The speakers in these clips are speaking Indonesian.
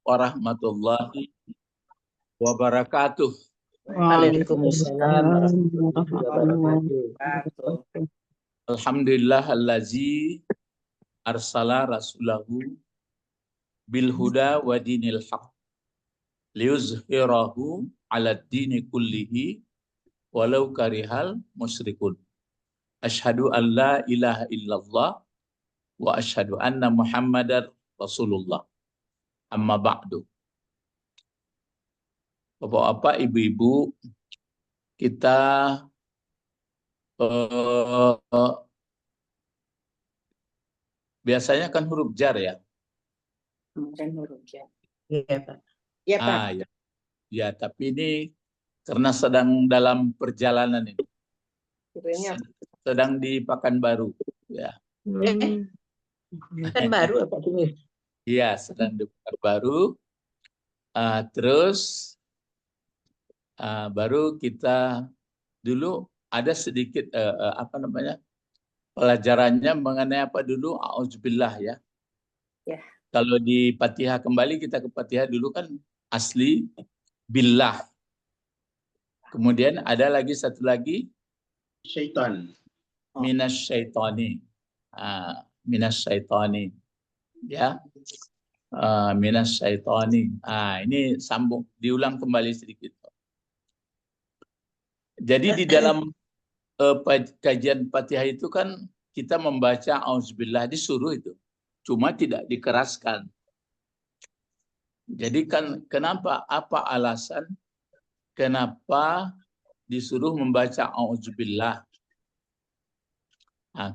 warahmatullahi wabarakatuh. Waalaikumsalam warahmatullahi wabarakatuh. Alhamdulillahallazi arsala rasulahu bil huda wa dinil haq liyuzhirahu ala dini kullihi walau karihal musyrikun. Asyhadu an la ilaha illallah wa asyhadu anna muhammadar rasulullah. Amma ba'du. Bapak-bapak, ibu-ibu, kita biasanya kan huruf jar ya. Dan huruf jar. Iya, Pak. Iya, Pak. Ya. Ya, tapi ini karena sedang dalam perjalanan ini. Sedang di Pekanbaru, ya. Pekanbaru apa ini? Iya, sedang di Pekanbaru. Terus baru kita dulu ada sedikit pelajarannya mengenai apa dulu, auzubillah ya. Ya. Kalau di Fatihah kembali kita ke Fatihah dulu kan asli billah. Kemudian ada lagi satu lagi syaitan. Minasyaitani. Minasyaitani. Ya. Minasyaitani. Ini sambung, diulang kembali sedikit. Jadi di dalam kajian Fatihah itu kan kita membaca auzubillah, disuruh itu. Cuma tidak dikeraskan. Jadi kan kenapa, apa alasan kenapa disuruh membaca auzubillah?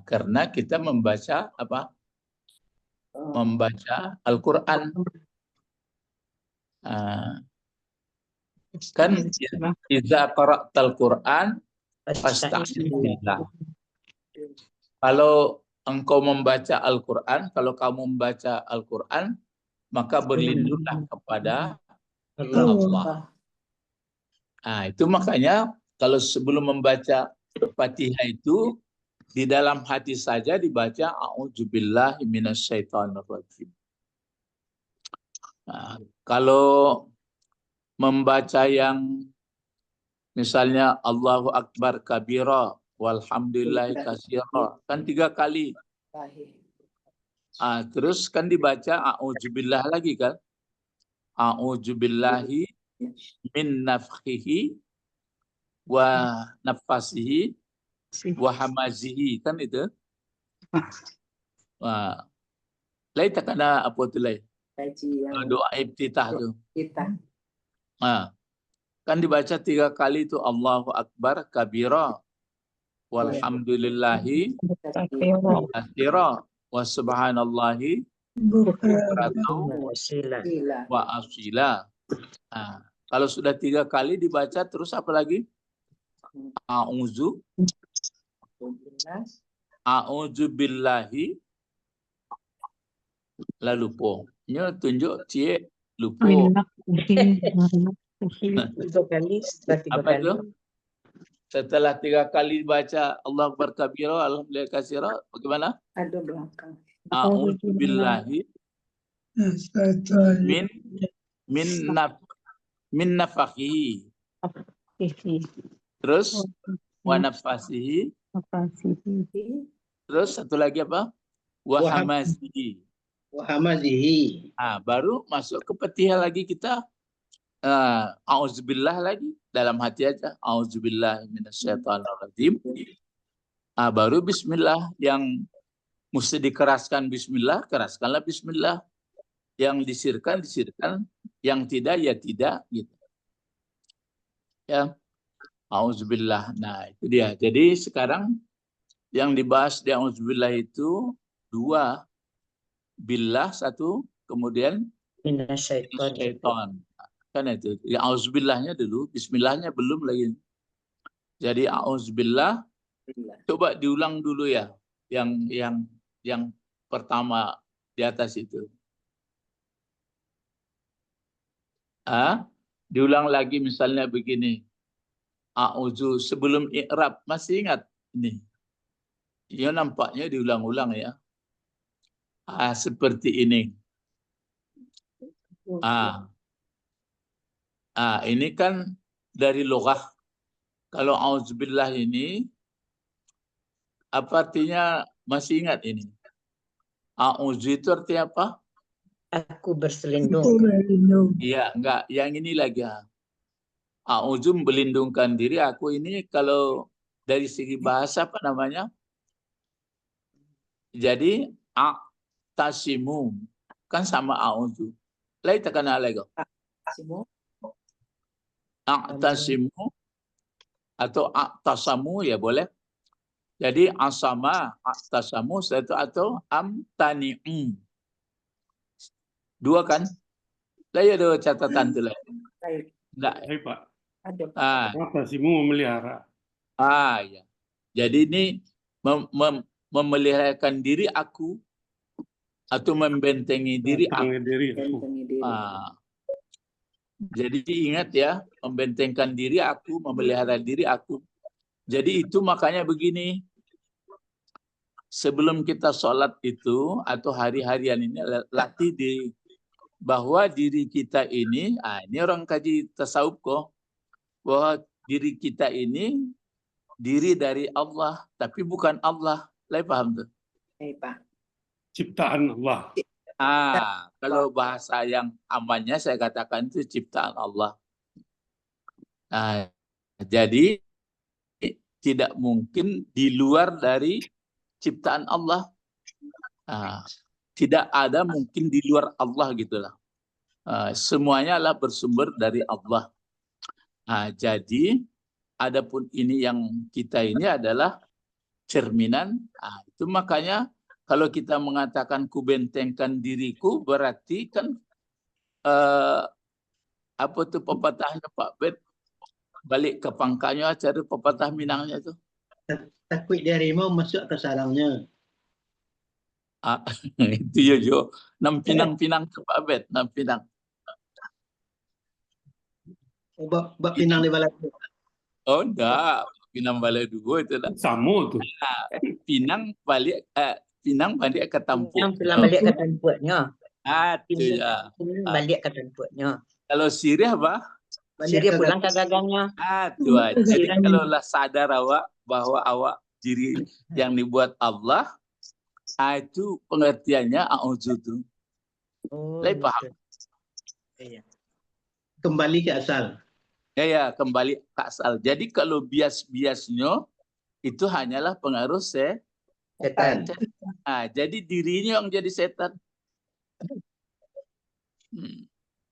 Karena kita membaca apa? Membaca Al-Quran. Kan iza qara'tal Quran fasta'idz billah. Kalau engkau membaca Al-Quran, kalau kamu membaca Al-Quran, maka berlindunglah kepada Allah. Itu makanya kalau sebelum membaca Fatihah itu di dalam hati saja dibaca a'udzubillahi minasyaitonirrajim. Kalau membaca yang misalnya Allahu Akbar kabira walhamdulillahi katsira kan 3 kali. Terus kan dibaca a'udzubillah lagi kan? A'udzubillahi min nafkhihi wa nafasihi wa hamazihi kan itu. Lain tak ada apa tu lain. Doa iftitah tu. Kan dibaca 3 kali itu Allahu Akbar kabira walhamdulillahi katsira wa subhanallahi bukratan wa asila. Kalau sudah 3 kali dibaca terus apa lagi? A'udzu billahi lalu po. Nya tunjuk cie lupa. Apa itu? Setelah 3 kali baca Allah Akbar kabira alhamdulillah katsira, bagaimana? Ada belakang. A'udzu billahi min nafakhihi. Terus wa nafasihi. Terus satu lagi apa? Wa hamazihi. Baru masuk ke Fatihah lagi kita. Auzubillah lagi dalam hati aja. Auzubillah minasyaitonirrajim. Baru bismillah, yang mesti dikeraskan bismillah, keraskanlah bismillah. Yang disirkan, yang tidak ya tidak gitu. Ya. Auzubillah. Nah, itu dia. Jadi sekarang yang dibahas di auzubillah itu 2. Billah 1, kemudian minasyaiton. Kan itu. Ya auzubillahnya dulu, bismillahnya belum lagi. Jadi auzubillah coba diulang dulu ya. Yang pertama di atas itu. Diulang lagi misalnya begini. A'udzu sebelum i'rab, masih ingat ini? Ya nampaknya diulang-ulang ya. Seperti ini. Ini kan dari loghah. Kalau auzubillah ini apa artinya? Masih ingat ini? Auzu itu artinya apa? Aku berselindung. Iya, enggak. Yang ini lagi. Auzu melindungkan diri. Aku ini kalau dari segi bahasa apa namanya? Jadi tasimu kan sama auzu. Lain tekan lagi. Tasimu atau tasamu ya boleh. Jadi asama, tasamu satu atau amtani'u. Dua kan? Lah ya ada catatan tuh lah. Enggak. Hai Pak. Ah, Tasimu memelihara. ya. Jadi ini memeliharakan diri aku atau membentengi diri aku. Jadi ingat ya, membentengkan diri aku, memelihara diri aku. Jadi itu makanya begini, sebelum kita sholat itu atau hari-harian ini latih di bahwa diri kita ini orang kaji tasawuf kok, bahwa diri kita ini diri dari Allah, tapi bukan Allah. Lai paham tuh? Pak. Ciptaan Allah. Kalau bahasa yang amannya saya katakan itu ciptaan Allah. Jadi tidak mungkin di luar dari ciptaan Allah. Tidak ada mungkin di luar Allah gitulah. Semuanya adalah bersumber dari Allah. Jadi adapun ini yang kita ini adalah cerminan. Itu makanya kalau kita mengatakan kubentengkan diriku berarti kan apa tuh pepatahnya Pak Bet? Balik ke pangkalnya cari pepatah Minangnya itu. Takut harimau masuk ke sarangnya. Itu ya Jo. Nam pinang-pinang ke Pak Bet, nam pinang. Bak pinang di balai. Oh enggak, pinang balik dulu itu lah. Samo tuh. Pinang balik ke tampuk. Yang pulang balik ke tempatnya. Itu ya. Balik ke tempatnya. Kalau sirih apa? Sirih pulang ke gagangnya. Itu aja. Jadi kalau lah sadar awak bahwa awak diri yang dibuat Allah, itu pengertiannya auzu itu. Lai paham? Iya. Kembali ke asal. Ya, kembali ke asal. Jadi kalau bias-biasnya itu hanyalah pengaruh Setan. Jadi dirinya yang jadi setan.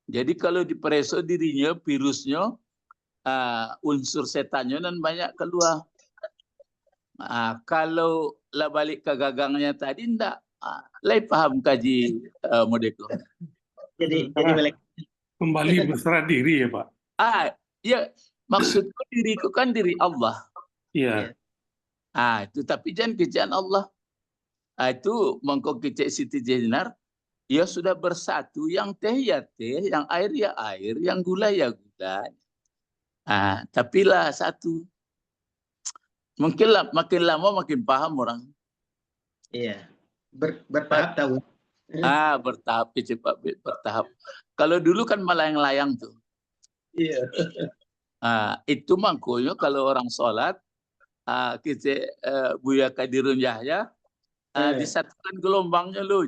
Jadi kalau dipreso dirinya, virusnya, unsur setannya dan banyak keluar. Kalau lah balik ke gagangnya tadi enggak. Lai paham kaji Modeko. Jadi balik. Kembali berserah diri ya Pak. Ya maksudku diriku kan diri Allah. Iya. Itu tapi jangan kejadian Allah. Itu mengkau kecek Siti Jenar, ya sudah bersatu, yang teh ya teh, yang air ya air, yang gula ya gula. Tapi lah satu. Mungkin lah, makin lama makin paham orang. Iya. Bertahap tahu. Bertahap, cepat bertahap. Kalau dulu kan melayang-layang tuh. Iya. Itu makanya kalau orang sholat, kita Buya Kadirun Yahya, disatukan gelombangnya loh.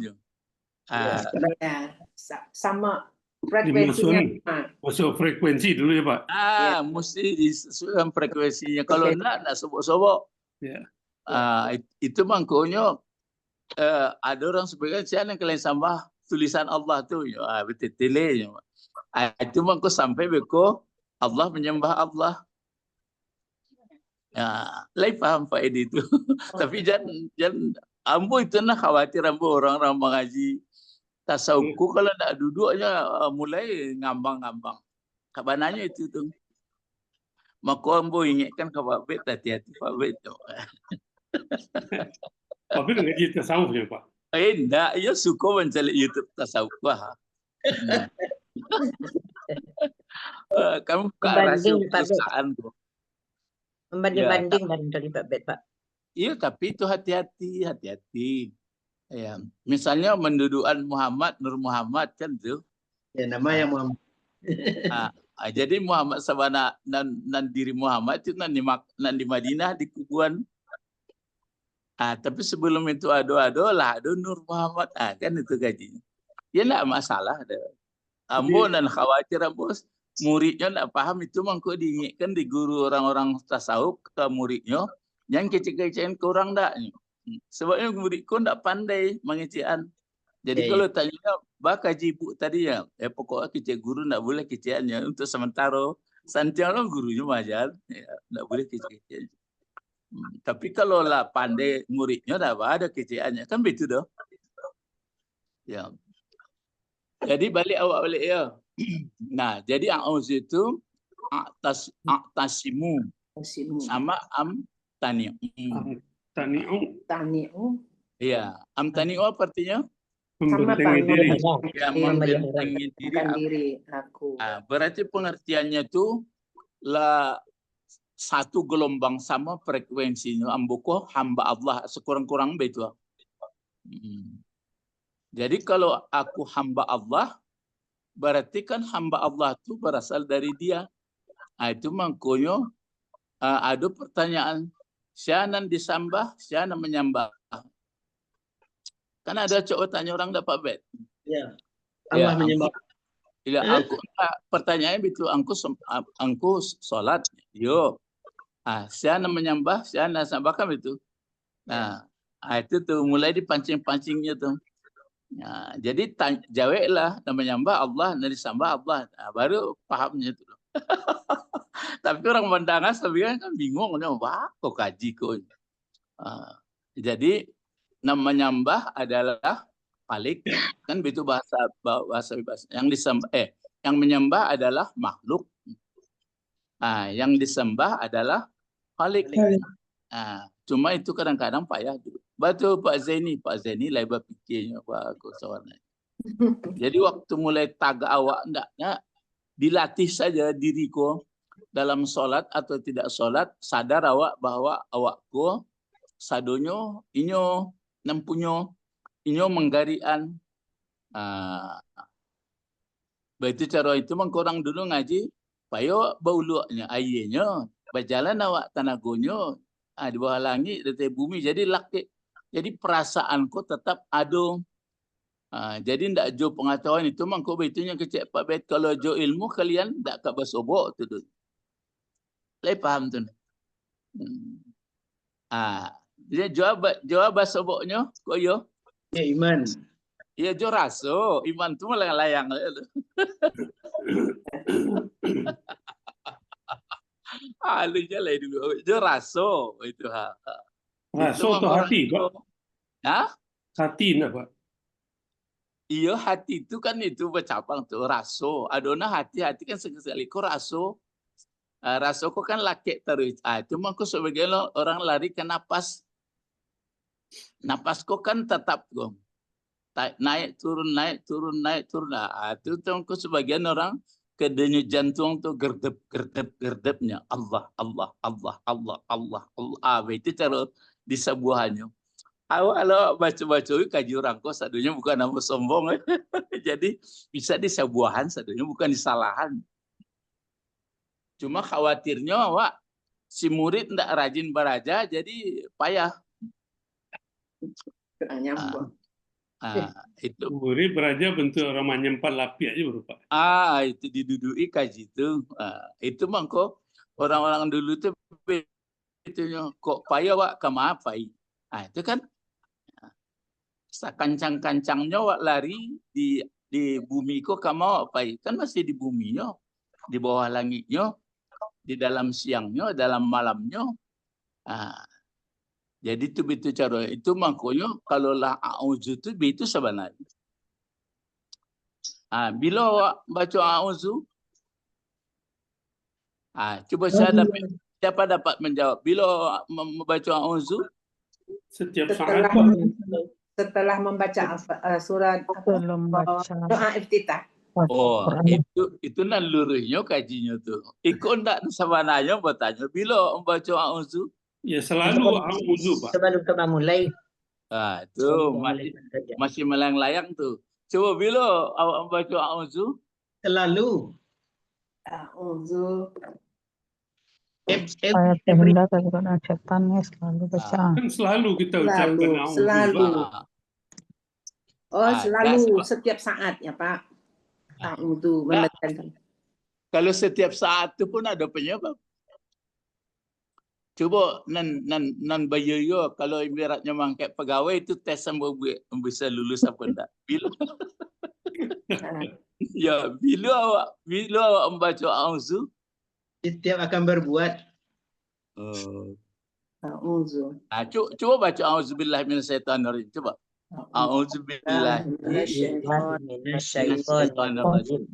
Sama frekuensinya. Masuk frekuensi dulu ya Pak. Mesti disesuaikan frekuensinya. Kalau enggak sobok-sobok. Itu makanya ada orang sebagian siapa yang kalian sambah tulisan Allah tuh, betul. Itu makanya sampai beko Allah menyembah Allah. Lai paham Pak Edi itu. Tapi jangan ambo itu nak khawatir ambo orang-orang mengaji tasawufku kalau nak duduknya mulai ngambang-ngambang. Kabananya itu tuh. Maka ambo ingatkan ke Pak Bet, hati-hati Pak Bet. Pak Bet ngaji tasawuf ya Pak? Enggak, ya suka mencari YouTube tasawuf. Kamu buka rahasia perusahaan kok. Membanding-banding dari Pak Bet, Pak. Iya, tapi itu hati-hati. Ya. Misalnya mendudukan Muhammad, Nur Muhammad kan tuh. Ya, nama yang Muhammad. Jadi Muhammad sabana nan diri Muhammad itu nan di Madinah di kuburan. Tapi sebelum itu ado lah ado Nur Muhammad. Kan itu gajinya. Ya enggak masalah ada. Ambo dan khawatir bos muridnya enggak paham itu mangko diingatkan di guru orang-orang tasawuf ke muridnya yang kecil-kecilan kurang enggak. Sebabnya muridku enggak pandai mengecian. Jadi kalau tanya baka jibu tadi ya pokoknya kecil guru enggak boleh keciannya untuk sementara. Santiano gurunya majar, ya enggak boleh kecil-kecian. Tapi kalau lah pandai muridnya enggak ada keciannya kan begitu doh. Ya. Jadi balik awak balik ya. Nah, jadi a'udzu itu a'tasimu sama amtani'u. Tani'u. Iya, amtani'u artinya Membentengi diri. ya membentengi diri aku. Berarti pengertiannya itu lah satu gelombang sama frekuensinya ambuko hamba Allah sekurang-kurang begitu. Jadi kalau aku hamba Allah, berarti kan hamba Allah itu berasal dari dia. Itu makanya ada pertanyaan, siapa disambah, siapa menyembah. Kan ada cowok tanya orang dapat bet. Ya. Allah menyembah. Ya, aku pertanyaannya begitu, angku sholat, yo. Siapa menyembah, siapa sambah kan itu. Nah, itu tuh mulai dipancing-pancingnya tuh. Nah, jadi jawablah namanya Mbak Allah, dari sambah Allah, baru pahamnya itu. Tapi orang mendangas tapi kan bingung, wah kok kaji kok. Jadi namanya Mbah adalah Khalik, kan begitu bahasa yang disembah yang menyembah adalah makhluk. Yang disembah adalah Khalik. Cuma itu kadang-kadang payah dulu. Betul Pak Zaini lebar pikirnya Pak Kosawana. Jadi waktu mulai taga awak ndaknya dilatih saja diriku dalam sholat atau tidak sholat, sadar awak bahwa awakku sadonyo inyo nempunyo inyo menggarian. Begitu cara itu mengkurang dulu ngaji, payo baulunya ayahnya berjalan awak tanagonyo di bawah langit di bumi jadi laki. Jadi perasaanku tetap ada. Jadi ndak jo pengetahuan itu mangko beitunya kecek Pak Bet kalau jo ilmu kalian ndak ka basobok tu. Lai paham tu. Dia jawab basoboknya kok yo? Ya iman. Ya jo raso, iman tu melayang-layang. Alunya lai dulu. Jo raso itu Raso atau hati, Pak? Hati enggak, Pak? Iya, hati itu kan itu bercabang tuh, raso. Adona hati kan sekali kok raso. Raso kok kan laki terus. Itu aku sebagai orang lari ke napas. Napas kok kan tetap kok. Naik turun. Itu aku sebagian orang ke denyut jantung tuh gerdep-gerdepnya. Allah. Itu cara disebuahannya. Kalau baca-baca kaji orang kok sadunya bukan nama sombong. Jadi bisa disebuahan sadunya bukan disalahan. Cuma khawatirnya Wak, si murid ndak rajin beraja jadi payah. Itu murid beraja bentuk orang menyempat lapi aja baru Pak. Itu diduduki kaji itu. Itu mangko orang-orang dulu tuh itunya kok payah Wak kemapai. Itu kan kancang-kancangnya Wak lari di bumi kok kamu apa kan masih di buminya, di bawah langitnya, di dalam siangnya, dalam malamnya. Jadi itu cara itu makanya kalau lah auzu itu sebenarnya. Bila Wak baca auzu, coba siapa dapat menjawab bila membaca auzu? Setiap saat Pak. Setelah membaca surat doa iftitah. Itu nan luruhnya kajinya tuh. Ikut ndak sabananya bertanya bila membaca auzu? Ya selalu auzu Pak. Sebelum kita mulai. Itu masih melayang-layang tuh. Coba bila awak membaca a'udzu. Selalu. A'udzu. Saya terhindar dari godaan setan ya, selalu baca. Kan selalu kita ucapkan Selalu, a'udzu, selalu. Pak. Oh, selalu sebab- setiap saat ya Pak. A'udzu Ya. membacakan. Kalau setiap saat itu pun ada penyebab. Coba nan bayo kalau ibaratnya mangkat pegawai itu tes sama bisa lulus apa enggak. Bila ya bila awak membaca a'udzu. Setiap akan berbuat. A'udzu. Coba baca a'udzubillahi minasyaitonirrajim. Coba. A'udzubillahi Minasyaitonirrajim.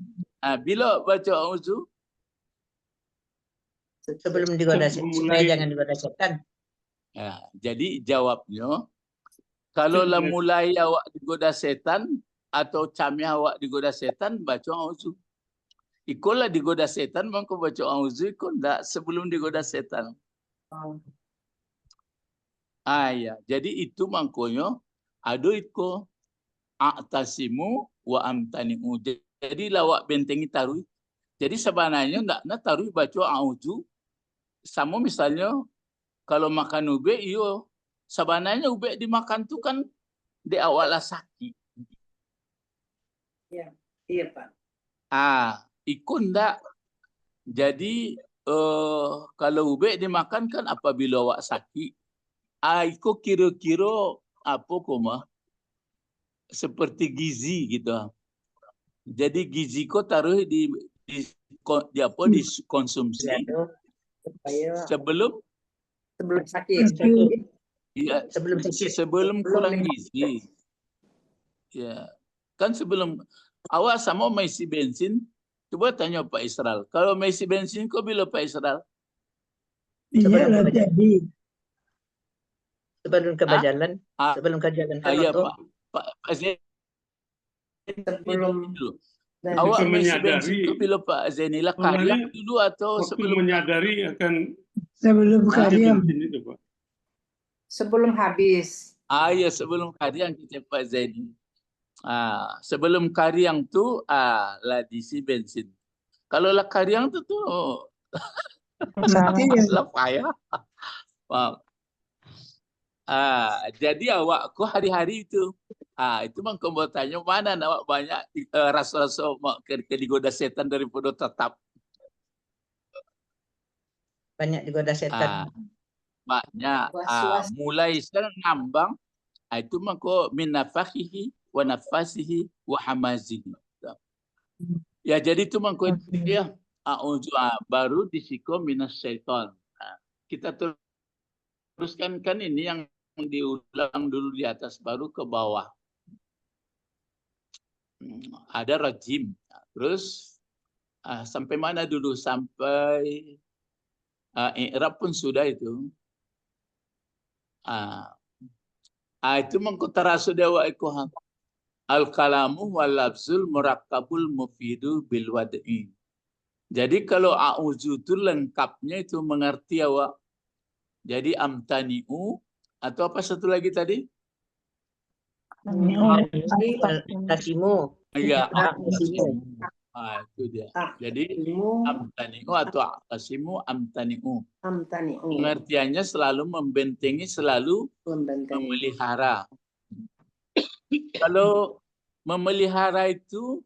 Bila baca a'udzu. Sebelum digoda setan, supaya jangan digoda setan. Ya, jadi jawabnya, kalau lah mulai awak digoda setan atau camnya awak digoda setan, baca a'udzu. Ikolah digoda setan, maka baca a'udzu, ikut enggak sebelum digoda setan. Ya, jadi itu makanya ada iko a'tasimu wa amtani'u. Jadi lawak bentengi taruh. Jadi sebenarnya enggak nak taruh baca a'udzu. Sama misalnya kalau makan ube, iyo sebenarnya ube dimakan tu kan di awal lah sakit. Iya Pak. Ikut ndak. Jadi kalau ube dimakan kan apabila awak sakit. Ikut kira-kira apa koma seperti gizi gitu. Jadi gizi ko taruh di apa dikonsumsi. Sebelum sakit. ya, Sebelum sakit. sebelum kurang gizi. Ya. Kan sebelum awak sama mengisi bensin, coba tanya Pak Israel. Kalau mengisi bensin kau bila Pak Israel? Sebelum ke jalan, Ah, sebelum ke jalan kan ya waktu. Pak Zaini Sebelum dulu. dan Awak Kita mengisi menyadari bensin itu bila Pak Zaini lah sebenarnya kalian dulu atau waktu sebelum menyadari akan Sebelum bensin itu, Pak. sebelum habis. ya sebelum kariang kita Pak Zaini. Sebelum kariang tu lah diisi bensin. Kalau lah kariang tu lah payah. Jadi awakku hari-hari itu. Itu memang kau tanya mana awak banyak rasa-rasa ke digoda setan daripada tetap. Banyak digoda setan. Banyak. Was-was. Mulai sekarang ngambang. Itu mako min nafakhihi wa nafasihi wa hamazihi. Ya jadi itu mako dia baru disiko minas syaitan. Kita teruskan kan ini yang diulang dulu di atas baru ke bawah. Ada rajim. Terus sampai mana dulu? Sampai i'rab pun sudah itu. Itu mengkutarasu dewa ikuham. Al-kalamu wal lafzul murakkabul mufidu bil wad'i. Jadi kalau a'udzu itu lengkapnya itu mengerti awak. Jadi amtani'u atau apa satu lagi tadi? Tasimu. Ya, Tasimu. itu dia. Jadi amtani'u atau aqtasimu amtani'u. Pengertiannya selalu membentengi, selalu memelihara. Kalau memelihara itu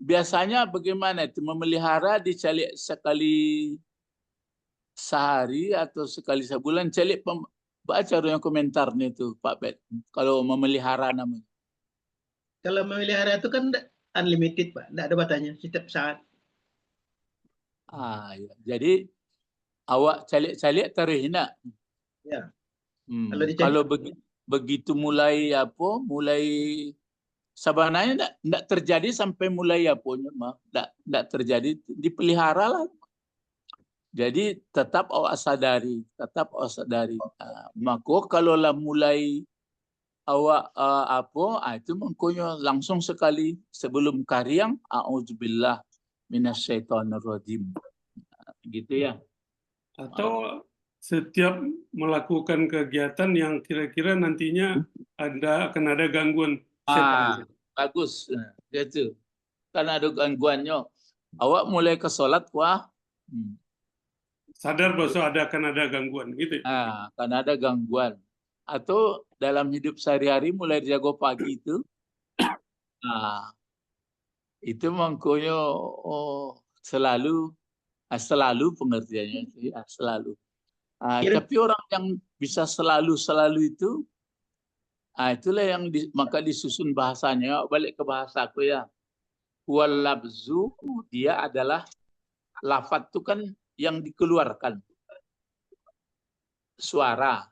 biasanya bagaimana itu? Memelihara dicalik sekali sehari atau sekali sebulan. Calik baca yang komentarnya itu Pak Bet. Kalau memelihara namanya. Kalau memelihara itu kan unlimited Pak, tidak ada batasnya setiap saat. Ya. Jadi awak calik-calik terhina. Ya. Kalau begitu mulai sebenarnya tidak terjadi sampai mulai tidak terjadi, dipelihara lah. Jadi tetap awak sadari. Maka kalau lah mulai awak itu mengkonyo langsung sekali sebelum kariang a'udzubillah minasyaitonirrajim. Gitu ya. Atau setiap melakukan kegiatan yang kira-kira nantinya akan ada gangguan setan. bagus. Nah, gitu. Karena ada gangguannya. Awak mulai ke sholat, wah. Sadar bahwa akan ada gangguan gitu. Karena ada gangguan. Atau dalam hidup sehari-hari mulai jago pagi itu, itu mangkonya selalu pengertiannya sih, selalu. Tapi orang yang bisa selalu itu, itulah yang maka disusun bahasanya. Balik ke bahasa aku ya. Wal labzu, dia adalah lafaz itu kan yang dikeluarkan. Suara.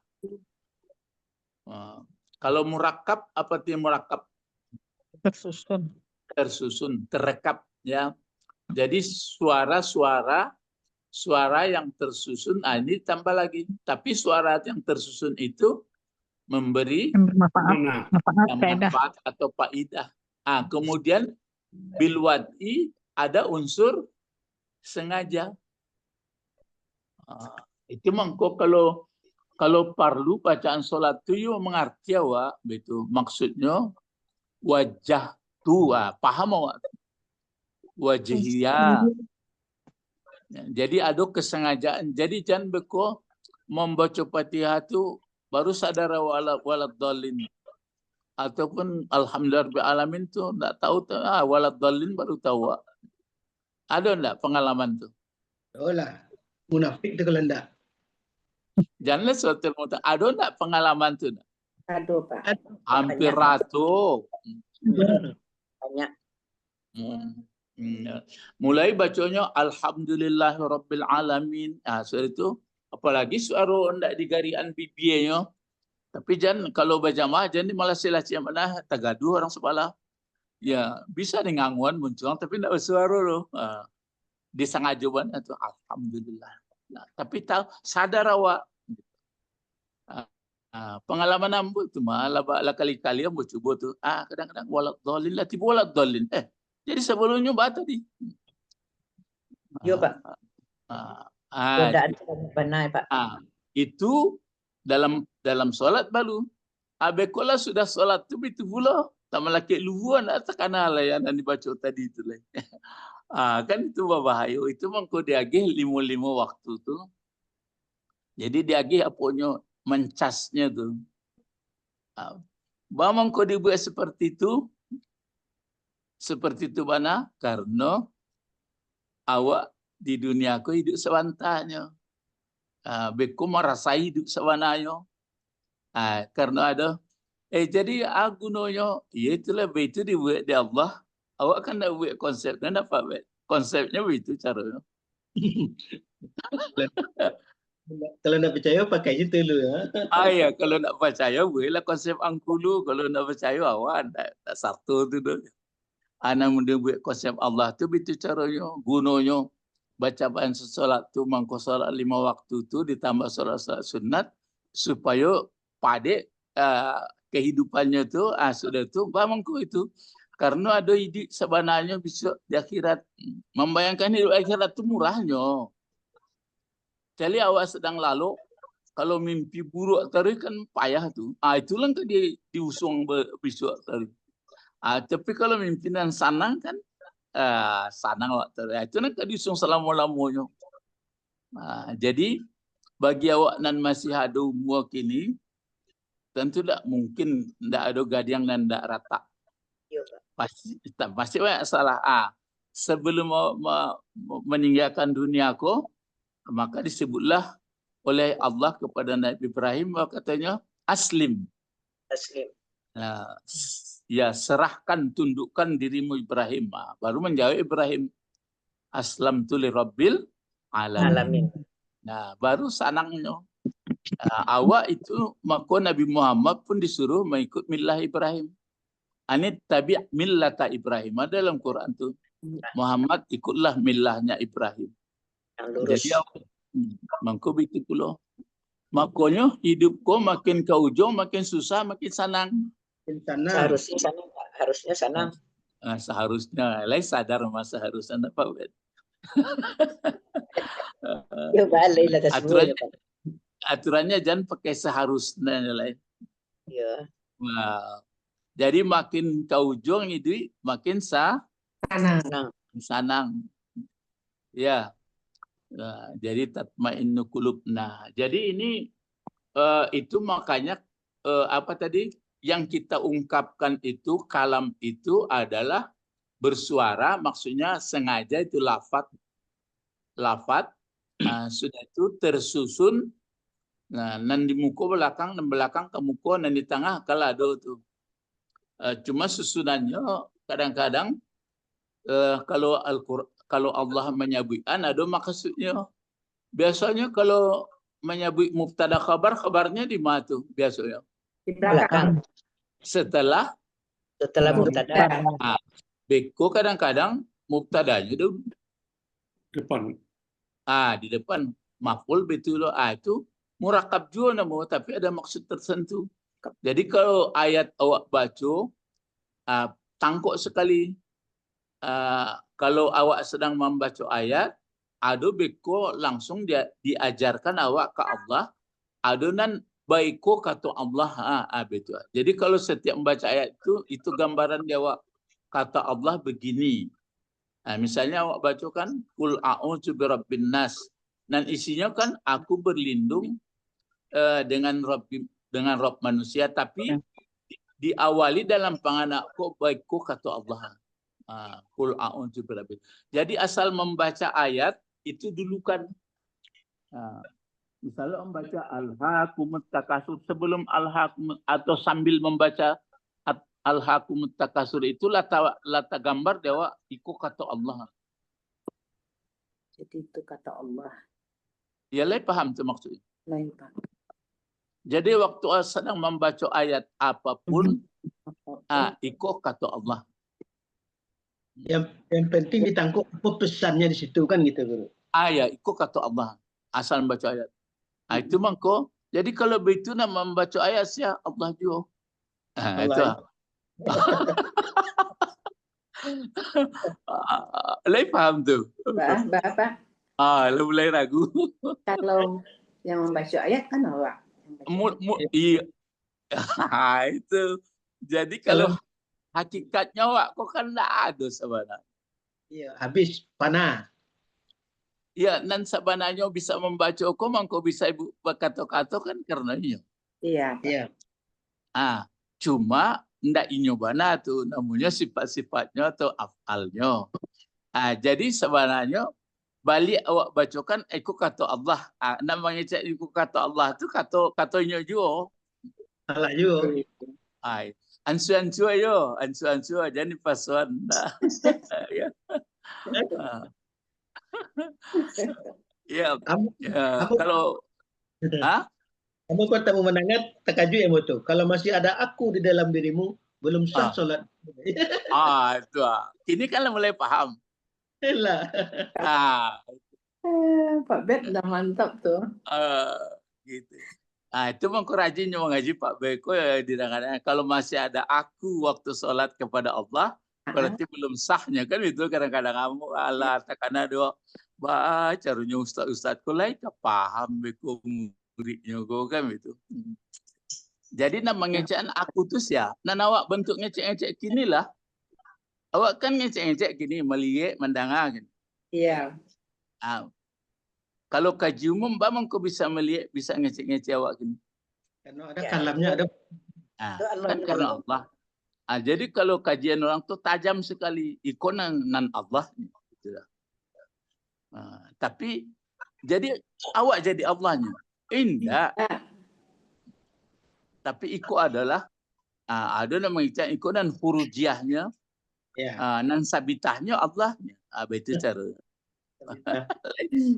Kalau murakab, apa itu murakab? Tersusun, terekap ya. Jadi suara yang tersusun, ini tambah lagi. Tapi suara yang tersusun itu memberi manfaat atau faidah. Kemudian bilwadi ada unsur sengaja. Itu mangko kalau perlu bacaan sholat itu mengerti awak, betul. Maksudnya wajah tu, paham awak? Wajihia. Jadi ada kesengajaan. Jadi jangan beko membaca Fatihah itu baru sadar walad dhalin. Ataupun alhamdulillah alamin tuh enggak tahu walad dhalin baru tahu. Ada enggak pengalaman tuh? lah, munafik itu kalau enggak. Janganlah suatu muta. Ada enggak pengalaman tuh? Aduh, Pak. Hampir ratu. Banyak. Mulai bacanya alhamdulillahirabbil alamin. Suara itu apalagi suara ndak digarian bibirnya. Tapi jangan kalau berjamaah jangan malah silah mana tagaduh orang sebelah. Ya, bisa denganguan muncul tapi ndak bersuara loh. Disengajuan itu alhamdulillah. Nah, tapi tahu sadar awak. Pengalaman ambu tu malah kali-kali ambu coba tu. Kadang-kadang walad dhalin lah tiba walad dhalin. Jadi sebelumnya baca tadi. Yo, Pak. Benar, Pak. Itu dalam solat baru. Abekola sudah solat tu itu pula. Tak melaki luhuan atau kanal yang dibaca tadi itu lah. Kan itu bahaya. Itu mangko diagih 5 waktu tu. Jadi diagih apanya mencasnya tu. Mangko dibuat seperti itu. Seperti itu mana? Karena awak di dunia aku hidup sewantanya. Beku merasai hidup sewananya. Karena ada. Jadi gunanya, ya itulah itu dibuat di Allah. Awak kan dah buat konsepnya, dapat konsepnya begitu caranya. Kalau nak percaya pakai itu dulu ya. Ya, kalau nak percaya bolehlah konsep angkulu. Kalau nak percaya awak tak satu tu dah. Anak muda buat konsep Allah tu begitu caranya, gunanya baca bacaan solat tu mangko solat 5 waktu tu ditambah solat sunat supaya pada kehidupannya tu sudah tu mangko itu. Karena ada hidup sebenarnya bisa di akhirat. Membayangkan hidup akhirat tu murahnya. Jadi awak sedang lalu, kalau mimpi buruk tadi kan payah tu. Itulah kan diusung besok tadi. Tapi kalau mimpinan sanang kan, sanang awak tadi. Itu kan diusung selama-lamanya. Jadi bagi awak nan masih ada umur kini, tentu tak mungkin tidak ada gading dan tidak rata. Pasti banyak salah. Sebelum meninggalkan dunia aku, maka disebutlah oleh Allah kepada Nabi Ibrahim, katanya aslim. Ya, serahkan, tundukkan dirimu Ibrahim. Baru menjawab Ibrahim, aslamtu lirabbil alamin. Nah, baru sanangnya. Awak itu, maka Nabi Muhammad pun disuruh mengikut millah Ibrahim. Anit tabi' millata Ibrahim. Dalam Quran tu Muhammad ikutlah millahnya Ibrahim. Jadi mangko begitu pula. Makanya hidupku makin ke ujung makin susah makin senang. Harusnya senang. Seharusnya lain sadar masa harusnya apa bet. Aturannya jangan pakai seharusnya lain. Ya. Jadi makin ke ujung itu makin sanang. Ya. Nah, jadi tatmainnu qulubna. Jadi ini itu makanya apa tadi yang kita ungkapkan itu kalam itu adalah bersuara, maksudnya sengaja itu lafat sudah itu tersusun. Nah, nan di muka belakang, nan belakang ke muka, nan di tengah kalado tuh. Cuma susunannya kadang-kadang kalau Allah menyebutkan ada maksudnya. Biasanya kalau menyebut mubtada kabarnya di mana tuh biasanya? Di belakang. Setelah Mubtada. beko kadang-kadang mubtadanya itu Depan. di depan maf'ul betul. Itu murakab juga nama, tapi ada maksud tertentu. Jadi kalau ayat awak baca tangkuk sekali. Kalau awak sedang membaca ayat, ada beko langsung diajarkan awak ke Allah, adonan baiko kata Allah. Betul. Jadi kalau setiap membaca ayat itu gambaran dia awak kata Allah begini. Misalnya awak baca kan qul a'udzu birabbin nas. Dan isinya kan aku berlindung dengan Rabb manusia, tapi diawali dalam panganakku baiko kata Allah. Qul a'udzu birabbin. Jadi asal membaca ayat itu dulu kan. Misalnya membaca alhaakumut takasur, sebelum alhaakum atau sambil membaca alhaakumut takasur itu lata gambar dewa iku kata Allah. Jadi itu kata Allah. Ya, lai paham tu maksudnya. Lain Pak. Jadi waktu sedang membaca ayat apapun, iku kata Allah. Yang penting ditangkap apa pesannya di situ kan gitu, Guru. Ya, iku kata Allah. Asal membaca ayat. Itu mangko. Jadi kalau begitu nak membaca ayat ya Allah juga. Itu. Lai paham tu. Apa? Lu mulai ragu. Kalau yang membaca ayat kan awak. Iya. Itu. Jadi kalau hakikatnya awak kok kan tak ada sebenarnya. Iya, habis panah. Ya, nan sebenarnya bisa membaca kok mangko bisa ibu berkata-kata kan karenanya. Iya. Iya. Cuma ndak inyobana tuh namanya sifat-sifatnya atau afalnya. Jadi sebenarnya balik awak bacakan iku kata Allah. Namanya cak iku kata Allah tu katanya juga. Salah juga. Ansu ayo, ansu jadi pasuan. Ya. Ya, kalau kamu kok tak memenangat terkajut yang betul. Kalau masih ada aku di dalam dirimu, belum sah solat. Itu. Ini kan mulai paham. Lah. Pak Bet udah mantap tuh. Gitu. Itu mengkurajin mengaji Pak Beko ya kadang-kadang kalau masih ada aku waktu sholat kepada Allah, berarti belum sahnya kan itu kadang-kadang kamu Allah takana doa baca runya ustaz ko lain paham Beko muridnya kok kan itu. Jadi namanya ngecek aku tuh ya, nan awak bentuk ngecek gini lah. Awak kan ngecek gini melihat mendanga gitu. Iya. Kalau kaji umum, bang kau bisa melihat, bisa ngecek awak gini. Karena ada kalamnya, ada. Kan karena Allah. Jadi kalau kajian orang tu tajam sekali, ikonan nan Allah. Gitu. Tapi jadi awak jadi Allahnya. Indah. Tapi iko adalah ada namanya iko dan hurujiahnya, nan sabitahnya Allahnya. Itu cara.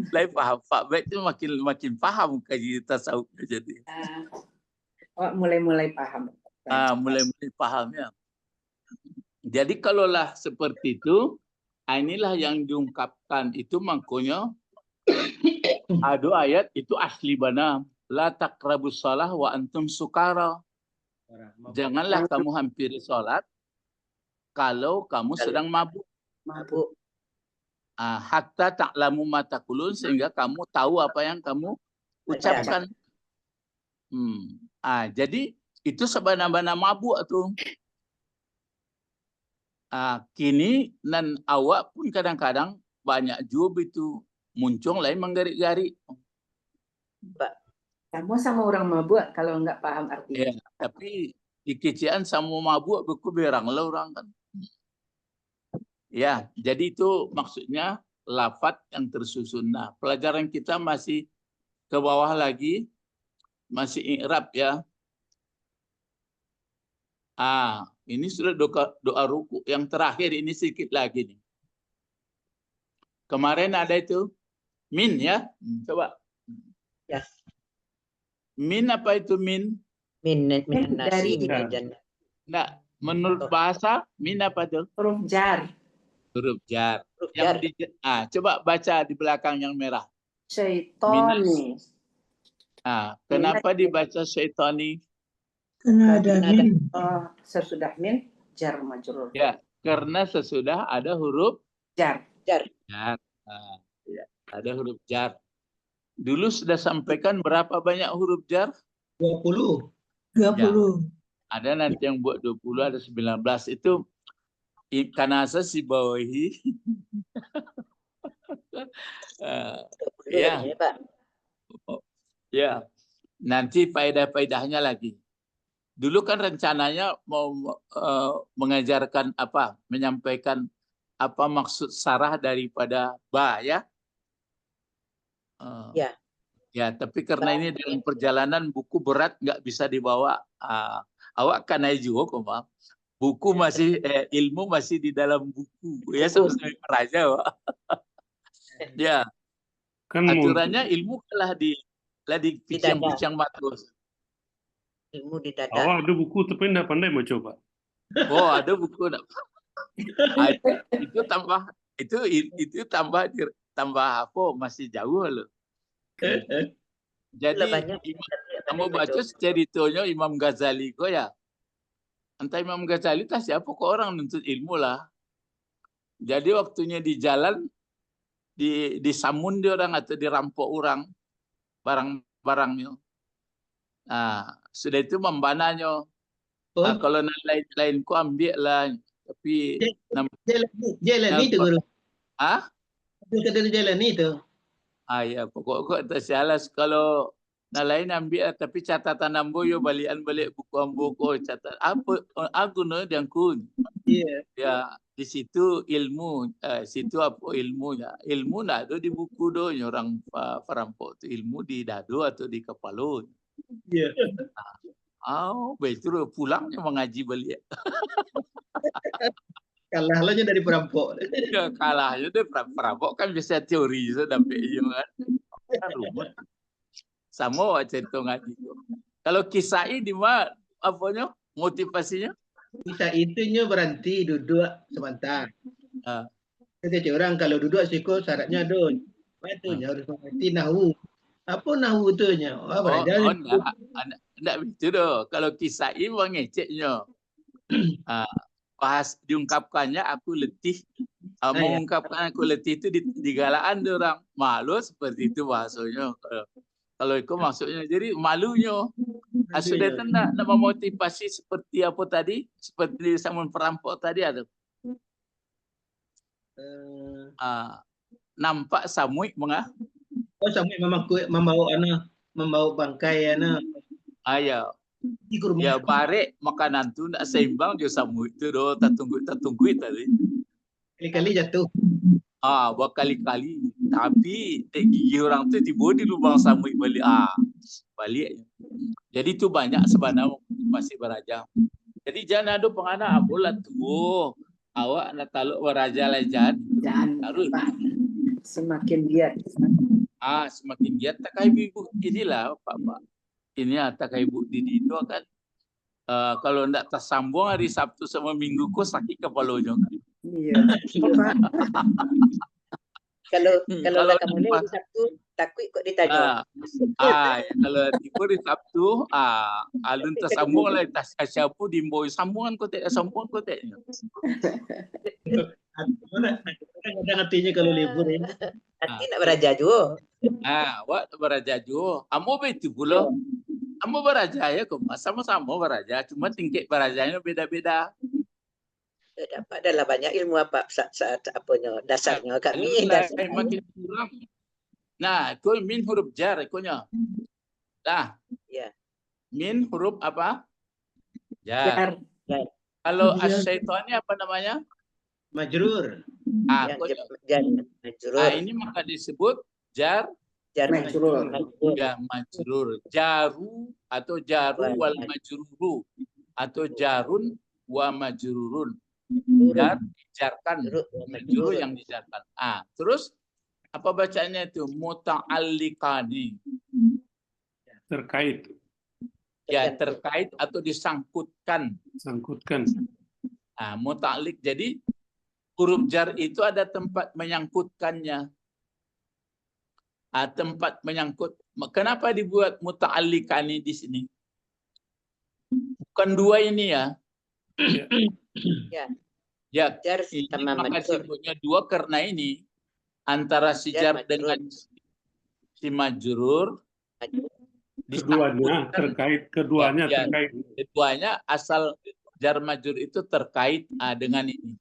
Lain paham Pak Bet itu makin paham kaji tasawuf jadi. Mulai paham. Mulai paham ya. Jadi kalaulah seperti itu, inilah yang diungkapkan itu makanya ada ayat itu asli bana la taqrabus shalah wa antum sukara. Janganlah kamu hampiri salat kalau kamu sedang mabuk. Hatta ta'lamu ma taqulun, sehingga kamu tahu apa yang kamu ucapkan. Jadi itu sebenarnya mabuk tuh. Kini nan awak pun kadang-kadang banyak juga itu muncul lain menggarik-garik. Kamu sama orang mabuk kalau nggak paham artinya. Ya, tapi di kecian sama mabuk beku berang lah orang kan. Ya, jadi itu maksudnya lafaz yang tersusun. Nah, pelajaran kita masih ke bawah lagi, masih i'rab ya. Ini sudah doa ruku. Yang terakhir ini sedikit lagi nih. Kemarin ada itu min ya. Coba. Ya. Min apa itu min? Min nasi Dari- minal jannah. Enggak, menurut bahasa min apa tuh? Huruf jar. Huruf jar. Huruf Yang jar. coba baca di belakang yang merah. Syaitoni. Kenapa dibaca syaitani? Karena ada Karena ada- min. Sesudah min jar majrur. Ya, karena sesudah ada huruf Jar. jar. Ya, ada huruf jar. Dulu sudah sampaikan berapa banyak huruf jar? 20. 30. Ada nanti yang buat 20, ada 19. Itu kanasa si bawahi. Ya. Ya, Pak. Ya, nanti faedah-faedahnya lagi. Dulu kan rencananya mau mengajarkan apa, menyampaikan apa maksud sarah daripada ba ya. Ya. Ya, tapi karena ini dalam perjalanan buku berat nggak bisa dibawa. Awak kan aja juga kok, Pak. Buku masih ilmu masih di dalam buku. Ya seperti raja, Pak. Ya, Kan aturannya ilmu telah di Tidak pincang matus. Ilmu di dada. awak ada buku tapi tidak pandai mau coba. Oh, ada buku. Itu tambah apa? Masih jauh loh. Jadi Banyak. kamu baca ceritanya Imam Ghazali kok ya. Entah Imam Ghazali tak siapa kok orang nuntut ilmu lah. Jadi waktunya di jalan disamun dia orang atau dirampok orang barang-barangnya. Sudah itu membananya. Kalau lain-lain ku ambil lah. Tapi Jalan itu guru. Jalan itu. Ya pokok tak salah kalau lain ambil tapi catatan ambo yo balian balik buku ambo ko catat apa aku no yang kun. Iya. Ya di situ ilmu situ apa ilmunya. Ilmu nak ada di buku do orang perampok tu ilmu di dado atau di kepala. Iya. Betul pulangnya mengaji balik. Kalahnya dari perampok. Ya kalahnya dari perampok kan bisa teori so dapat kan. Kan rumit. Sama cerita ngaji. Kalau kisah ini mah apanya motivasinya? Kisah itunya berhenti duduk sebentar. Jadi orang kalau duduk siko syaratnya don. Itunya harus mengerti nahu. Apa nahu itunya? Enggak begitu doh. Kalau kisah ini mengeceknya. Pas diungkapkannya aku letih. Mengungkapkan aku letih itu digalaan orang. Malu seperti itu bahasanya. Kalau itu maksudnya. Jadi malunya. Sudah itu nak memotivasi seperti apa tadi? Seperti samun perampok tadi ada. Nampak Samuik mengah? Samuik membawa bangkai Ya. Ya barek makanan tu nak seimbang je Samuik tu doh tatungguit tadi. Kali-kali jatuh. Berkali-kali. Tapi gigi orang tu tiba di lubang Samuik balik. Balik. Jadi tu banyak sebenarnya masih beraja. Jadi jangan ada penganak bola tu. Awak nak taluk beraja lah Jangan. Semakin giat. Semakin giat tak kayak ibu inilah Pak. Ini tak kayak ibu Didi itu kan kalau tidak tersambung hari Sabtu sama Minggu kok sakit kepalanya kan. Iya. Kalau kamu lihat di Sabtu takut kok ditanya. Kalau tiba di Sabtu alun tersambung lah tas siapa dimboi sambungan kotek Ada artinya kalau libur ya. Nanti nak beraja juga. Wak beraja juga. Amo betul pula. Amo beraja ya kok sama-sama beraja, cuma tingkat berajanya beda-beda. Sudah dapat adalah banyak ilmu apa saat apanya dasarnya kami Mulai dasarnya. makin kurang. Nah, itu min huruf jar ikunya. Nah, Ya. min huruf apa? Jar. Jar. Kalau Jar. asyaitonnya apa namanya? Majrur. Ah, Jar nah, majrur. ini maka disebut jar Jar Majrur. ya majrur. Jaru atau jaru wal majruru atau jarun wa majrurun. Jar dijarkan, majrur yang dijarkan. Ah, terus apa bacanya itu? Muta'alliqani. Terkait. Ya, terkait atau disangkutkan. Sangkutkan. Nah, muta'alliq. Jadi huruf jar itu ada tempat menyangkutkannya. Tempat menyangkut. Kenapa dibuat muta'alliqani di sini? Bukan dua ini ya. Ya. Ya, Jar ini sama maka majrur. disebutnya dua karena ini antara si jar dengan si majrur. Keduanya terkait, keduanya ya, terkait. Keduanya asal jar majrur itu terkait dengan ini.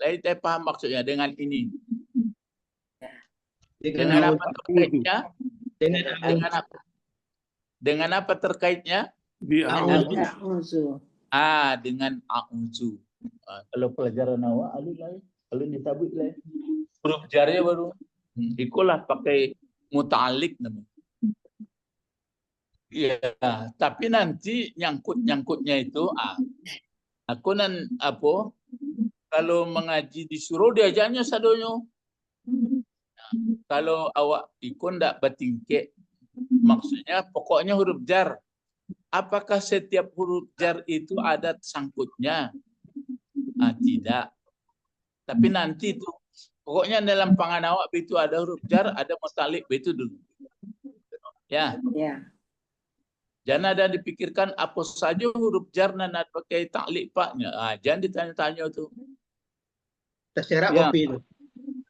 Saya paham maksudnya dengan ini. Dengan apa terkaitnya? Dengan apa? Dengan apa terkaitnya? Di A'udzu. Dengan a'udzu. Kalau pelajaran awak alun ditabik lah. Huruf jarnya baru. Ikulah pakai muta'alliq namanya. Iya, tapi nanti nyangkutnya itu aku kalau mengaji disuruh diajarnya sadonyo. Kalau awak ikut ndak bertingkek, maksudnya pokoknya huruf jar. Apakah setiap huruf jar itu ada sangkutnya? Tidak. Tapi nanti itu pokoknya dalam pangan awak itu ada huruf jar, ada muta'alliq itu dulu. Ya. Ya. Jangan ada dipikirkan apa saja huruf jar dan pakai ta'liq paknya. Jangan ditanya-tanya tuh. Terserak Ya. kopi itu.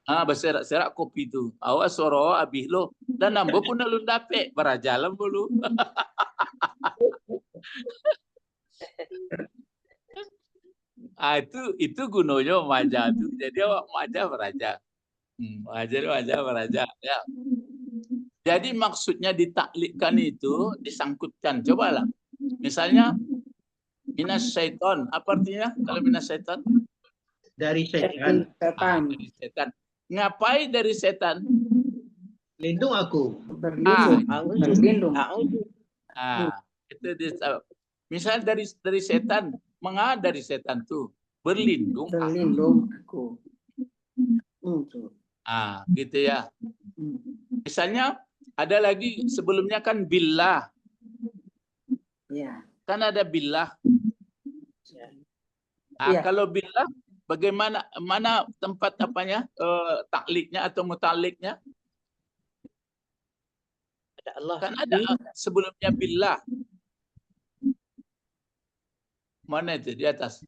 Berserak-serak kopi itu. Awas soro habis lo. Dan nambah pun lu dapet. Berajalan dulu. Itu gunanya maja tuh. Jadi awak maja beraja. Maja beraja. Ya. Jadi maksudnya ditaklikkan itu disangkutkan. Cobalah. Misalnya minas syaiton. Apa artinya kalau minas syaiton? Dari setan. Dari setan. Ngapain dari setan? Lindung aku. Berlindung. Itu misal dari setan. Dari setan tuh berlindung. Berlindung aku. Gitu ya. Misalnya ada lagi sebelumnya kan billah. Ya. Kan ada billah. Ya. Kalau billah bagaimana mana tempat apanya takliknya atau muta'alliqnya? Ada Allah. Kan ada sebelumnya billah. Mana itu di atas?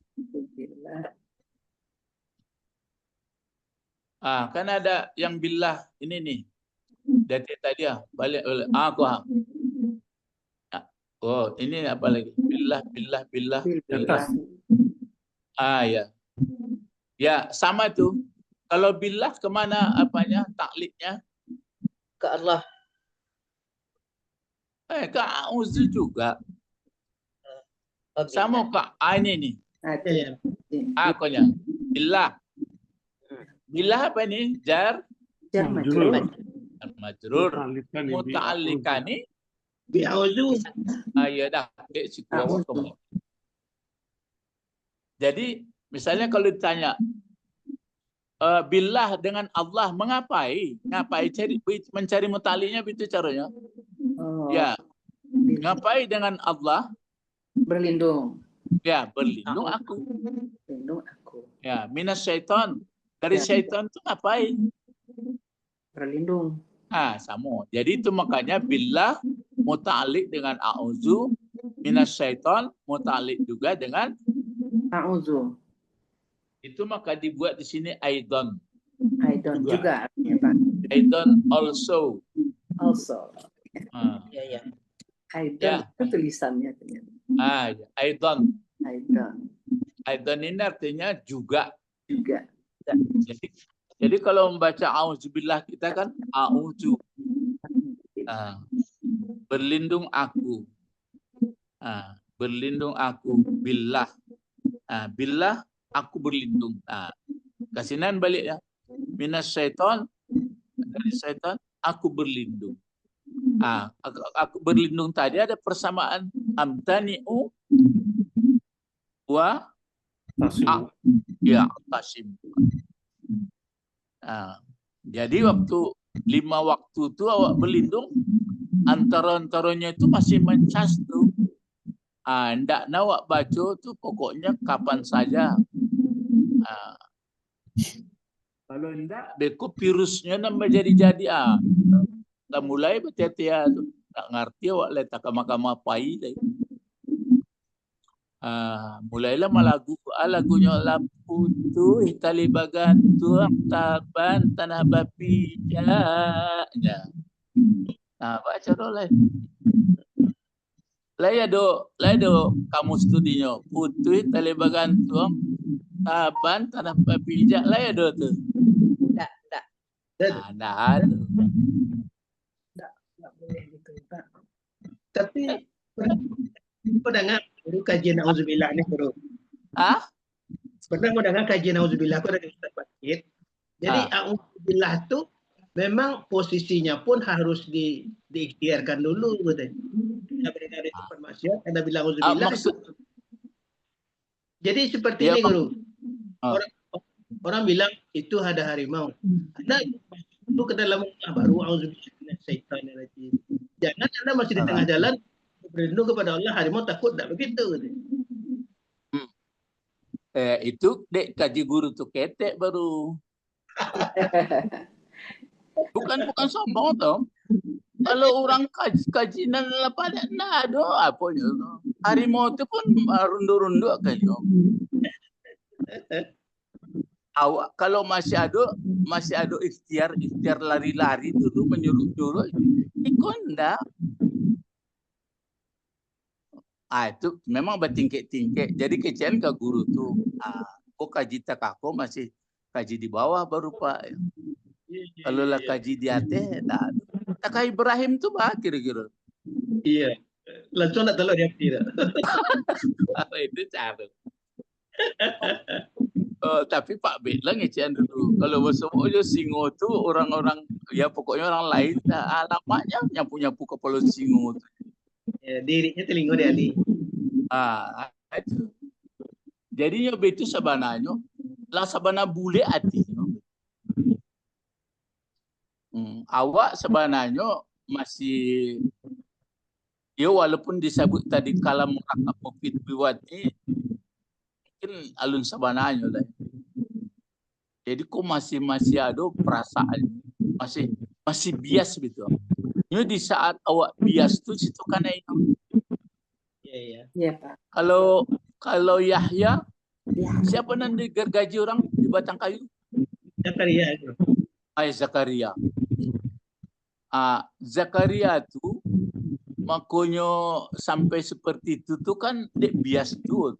Kan ada yang billah ini nih. Dari tadi balik aku. Oh, ini apa lagi? Billah. Ya. Ya, sama tuh. Kalau billah kemana apanya takliknya? Ke Allah. Ke a'udzu juga. Sama Kak. Ini nih. Akunya. Billah. Billah apa ini? Jar Majrur. majrur. Muta'alliqani Bi'auzu. Ya dah. Jadi misalnya kalau ditanya billah dengan Allah mengapai? Ngapai mencari muta'alliqnya itu caranya? Ya. Ngapai dengan Allah? Berlindung. Ya, berlindung aku. Berlindung aku. Ya, minas syaitan. Dari syaitan itu ngapain? Berlindung. Sama. Jadi itu makanya billah muta'alliq dengan a'udzu, minas syaitan muta'alliq juga dengan A'udzu. Itu maka dibuat di sini aidon. Aidon juga artinya, Pak. Aidon also. Also. Ya. Aidon itu tulisannya ternyata. Aidon. Aidon. Aidan ini artinya juga. Juga. Jadi kalau membaca auzubillah kita kan auzu. Berlindung aku. Berlindung aku billah. Billah aku berlindung. Kasinan balik ya. Minas syaitan, dari syaitan aku berlindung. Aku berlindung tadi ada persamaan amtani'u wa tasim. Jadi waktu 5 waktu itu awak berlindung, antara-antaranya itu masih mencas tuh. Ndak nawak baca tuh pokoknya kapan saja. Kalau enggak, beku virusnya nambah jadi-jadi. Kita mulai berhati-hati tuh. Tak ngerti awak letak ke mahkamah pai. Mulailah lagunya lampu tuh tali bagantung taban tanah bapija. Baca dulu. Laya do kamu studinya putih tali bagantung taban tanah bapija. Laya do tuh. Tak. Nah, Nggak boleh gitu, Pak. Tapi pernah dengar kajian auzubillah ni bro? Pernah mau dengar kajian auzubillah aku dari Ustaz Bakit. Jadi auzubillah tu memang posisinya pun harus diikhtiarkan dulu gitu. Dari tempat maksiat ada bilang auzubillah. Jadi seperti ini guru. Orang bilang itu ada harimau. Anda itu ke dalam rumah baru auzubillah minasyaitonir rajim. Jangan Anda masih di tengah jalan berlindung kepada Allah, harimau takut, tak begitu. Itu dek kaji guru tuh ketek baru. Bukan sombong toh. Kalau orang kajian pada nado apa harimau itu pun rundu-rundu kayaknya. Awak kalau masih ada ikhtiar lari-lari dulu menyuruh dulu ikonda. Itu memang bertingkek-tingkek. Jadi kecian ke guru tuh. Kok kaji tak aku masih kaji di bawah baru Pak. Kalau lah kaji di atas, tak Ibrahim tuh bah kira-kira. Iya. Langsung nak telur dia tidak. Itu cara. Tapi Pak B lah ngecian dulu. Kalau bahasa Ojo singo tuh orang-orang ya pokoknya orang lain. Alamatnya nyapu-nyapu kepala singo tuh. Ya, dirinya telingo dia Ali. Itu. Jadi itu sebenarnya lah sabana bule artinya. Awak sebenarnya masih ya walaupun disebut tadi kalam murakab mufid biwati mungkin alun sebenarnya lah. Jadi kok masih ada perasaan masih bias gitu. Ini di saat awak bias tuh situ karena itu. Iya, Pak. Kalau Yahya, siapa nanti gergaji orang di batang kayu? Zakaria itu. Zakaria. Zakaria tuh makanya sampai seperti itu tuh kan dek bias tuh.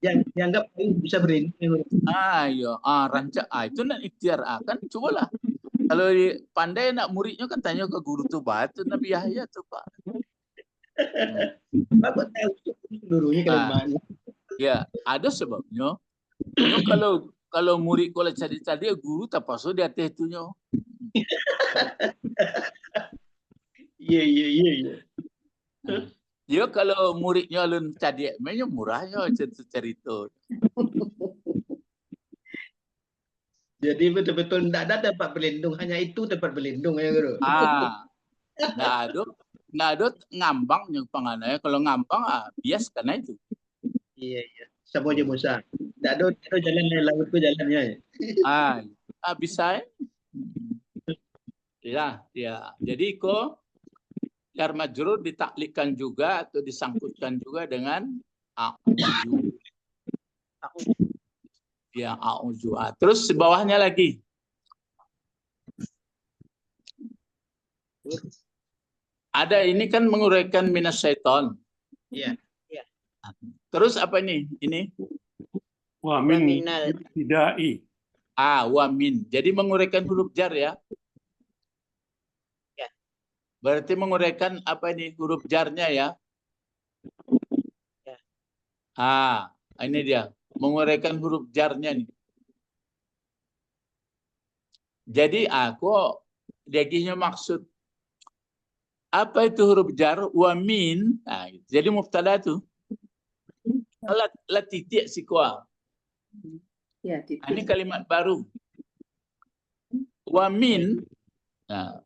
Yang dianggap bisa berlindung. Iya. Rancak. Itu nak ikhtiar. Kan cobalah. Kalau pandai nak muridnya kan tanya ke guru tuh batu Nabi Yahya tuh Pak. Bapak tahu gurunya kalau mana? Ya, ada sebabnya. Kalau murid kalau cari-cari guru tak pasal di atas itunya. Iya. Ya kalau muridnya alun cari memang murahnya cerita. Jadi betul-betul tidak ada tempat berlindung, hanya itu tempat berlindung ya guru. Nggak ada ngambang yang pangannya. Kalau ngambang bias karena itu. Iya. Sama aja Musa. Tidak ada jalan lain laut ke jalannya. Bisa. Ya. Jadi kok jar majrur ditaklikkan juga atau disangkutkan juga dengan a'udzu. Ya, a'udzu. Terus di bawahnya lagi. Ada ini kan menguraikan minas syaiton. Iya. Terus apa ini? Ini Wa min minal. ibtidai. Wa min. Jadi menguraikan huruf jar ya. Ya. Berarti menguraikan apa ini huruf jarnya ya. Ya. Ini dia. Menguraikan huruf jarnya nih. Jadi aku jadinya maksud apa itu huruf jar? Wa min. Jadi mubtada itu. La titik si kuah. Ya, titik. Ini kalimat baru. Wa min. Ya.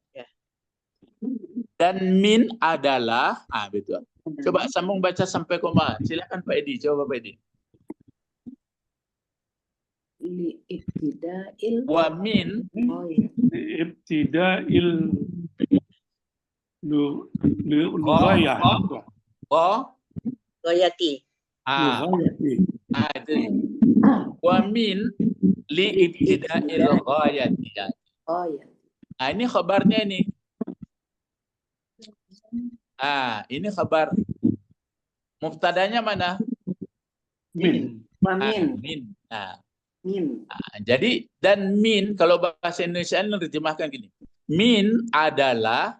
Dan min adalah. Betul. Coba sambung baca sampai koma. Silakan Pak Edi. Coba Pak Edi. Li ibtida'il. Wa min. Oh ya. Ibtida'il lughayah. Goyati. Itu. Wa min li ibtida'il ghayati. Oh ya. Ini khabarnya ini. Ini khabar. Mubtadanya mana? Min. Wa min. Min. Min. Jadi dan min kalau bahasa Indonesia menerjemahkan gini. Min adalah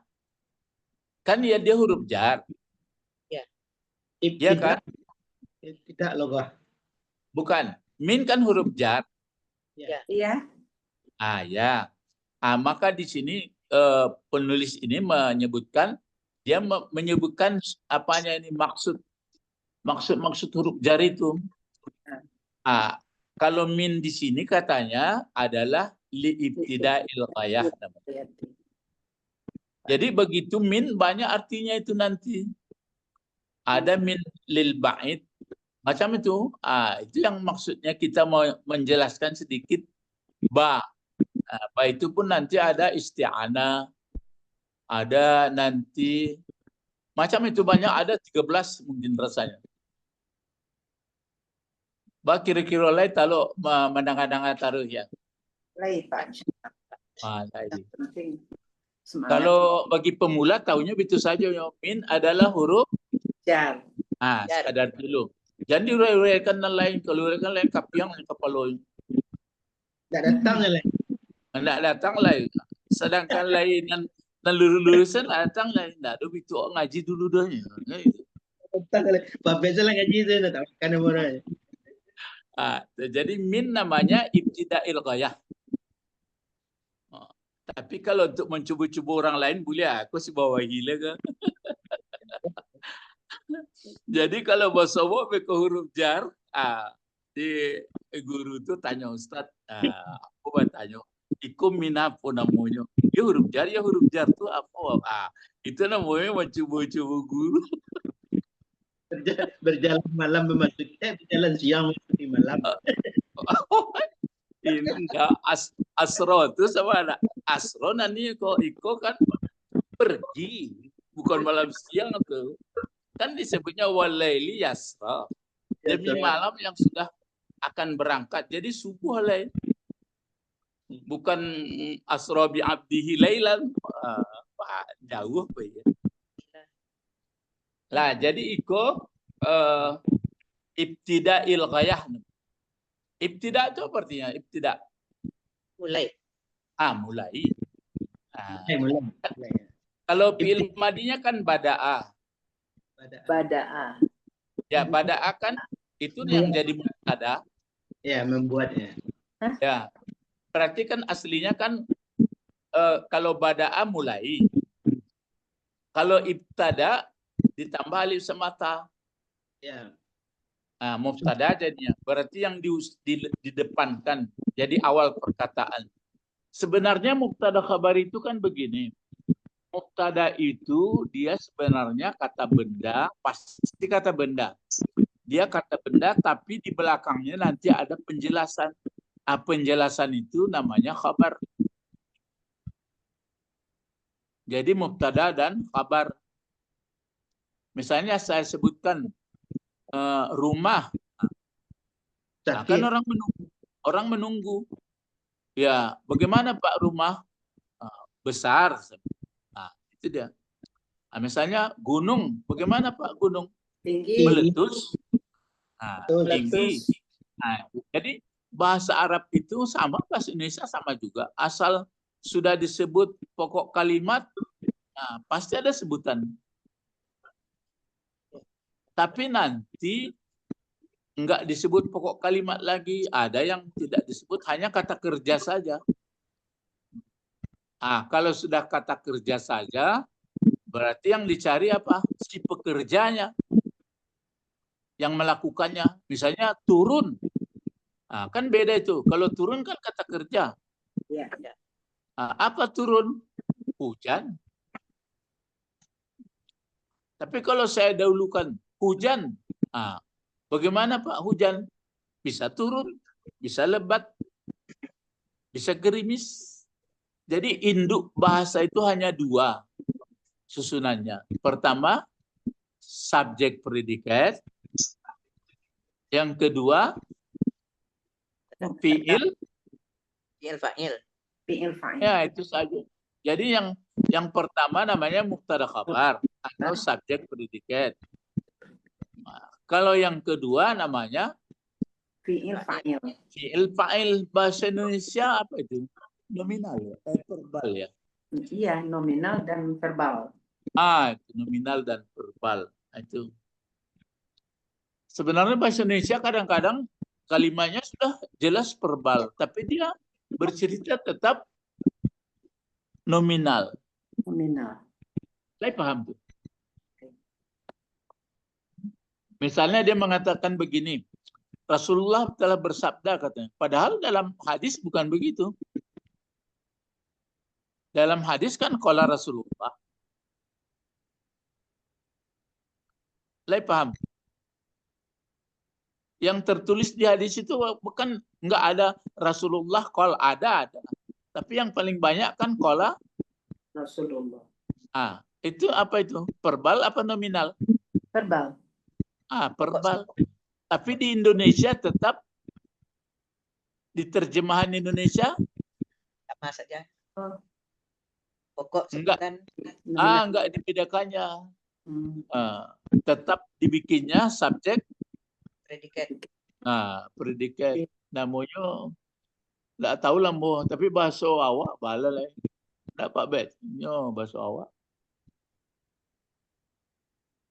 kan dia huruf jar. Ya kan? Tidak logoh. Bukan. Min kan huruf jar. Iya. Ya. Maka di sini penulis ini menyebutkan dia menyebutkan apanya ini maksud huruf jar itu. Kalau min di sini katanya adalah li ibtida'il ghayah. Jadi begitu min banyak artinya itu nanti. Ada min lil ba'id. Macam itu. Itu yang maksudnya kita mau menjelaskan sedikit. Ba itu pun nanti ada isti'anah. Ada nanti macam itu banyak, ada 13 mungkin rasanya. Kira-kira lain kalau mendengar-dengar taruh ya. Lain Pak. Kalau bagi pemula tahunya begitu saja. Min adalah huruf jar. Sekadar dulu. Jangan diuraikan lain. Kalau uraikan lain kapiang kapaloy. Tidak datang lain. Tidak datang lain. Sedangkan lain dan lulusan datang lain. Tidak ada begitu ngaji dulu dah. Datang lain. Bapak saya ngaji itu nak tahu kan orang. Jadi min namanya ibtida'il ghayah. Tapi kalau untuk mencuba-cuba orang lain boleh aku si bawa gila ke. Jadi kalau bahasa ke huruf jar, di guru tu tanya Ustaz, aku bertanya, ikum min apa namanya? Ya huruf jar tu apa? Itu namanya mencuba-cuba guru. Berjalan malam memasuki berjalan siang memasuki malam. Ini enggak asro itu sama ada asro nanti iko kan pergi bukan malam siang tuh kan disebutnya walaili yasra demi malam yang sudah akan berangkat jadi subuh lain bukan asro bi abdihi lailan jauh apa ya. Lah jadi iko ibtida'il ghayah. Ibtida' itu apa artinya? Ibtida' Mulai. Mulai. Mulai. Kalau fi'il madinya kan bada'a. Bada'a. Ya, bada'a kan itu yang jadi mubtada. Ya, membuatnya. Ya. Berarti kan aslinya kan kalau bada'a mulai. Kalau ibtada ditambah alif semata. Ya. Mubtada jadinya. Berarti yang didepankan. Jadi awal perkataan. Sebenarnya mubtada khabar itu kan begini. Mubtada itu dia sebenarnya kata benda, pasti kata benda. Dia kata benda tapi di belakangnya nanti ada penjelasan. Penjelasan itu namanya khabar. Jadi mubtada dan khabar. Misalnya saya sebutkan rumah. Kan orang menunggu. Ya, bagaimana Pak rumah? Besar. Itu dia. Misalnya gunung. Bagaimana Pak gunung? Tinggi. Meletus. Tinggi. Nah, jadi bahasa Arab itu sama, bahasa Indonesia sama juga. Asal sudah disebut pokok kalimat, nah, pasti ada sebutan. Tapi nanti enggak disebut pokok kalimat lagi. Ada yang tidak disebut, hanya kata kerja saja. Nah, kalau sudah kata kerja saja, berarti yang dicari apa? Si pekerjanya. Yang melakukannya. Misalnya turun. Nah, kan beda itu. Kalau turun kan kata kerja. Ya. Nah, apa turun? Hujan. Tapi kalau saya dahulukan hujan, nah, bagaimana Pak hujan? Bisa turun, bisa lebat, bisa gerimis. Jadi induk bahasa itu hanya dua susunannya. Pertama, subjek predikat. Yang kedua, fiil. Fi'il fa'il. Fi'il fa'il. Ya, itu saja. Jadi yang pertama namanya mubtada khabar atau subjek predikat. Nah, kalau yang kedua namanya Fi'il fa'il. fiil fa'il. Bahasa Indonesia apa itu? Nominal ya, verbal ya. Iya, nominal dan verbal. Itu nominal dan verbal. Nah, itu. Sebenarnya bahasa Indonesia kadang-kadang kalimatnya sudah jelas verbal, tapi dia bercerita tetap nominal. Nominal. Saya paham tuh. Misalnya dia mengatakan begini, Rasulullah telah bersabda katanya. Padahal dalam hadis bukan begitu. Dalam hadis kan qala Rasulullah. Saya paham. Yang tertulis di hadis itu bukan nggak ada Rasulullah qala, ada. Tapi yang paling banyak kan qala Rasulullah. Itu apa itu? Verbal apa nominal? Verbal. Verbal. Tapi di Indonesia tetap di terjemahan Indonesia Sama saja. Oh. Pokok Enggak. sebutan. Enggak dibedakannya. Tetap dibikinnya subjek Predikat. predikat. Namanya enggak tahu lah mo, tapi bahasa awak bala lah. Enggak Pak Bet. Nyo bahasa awak.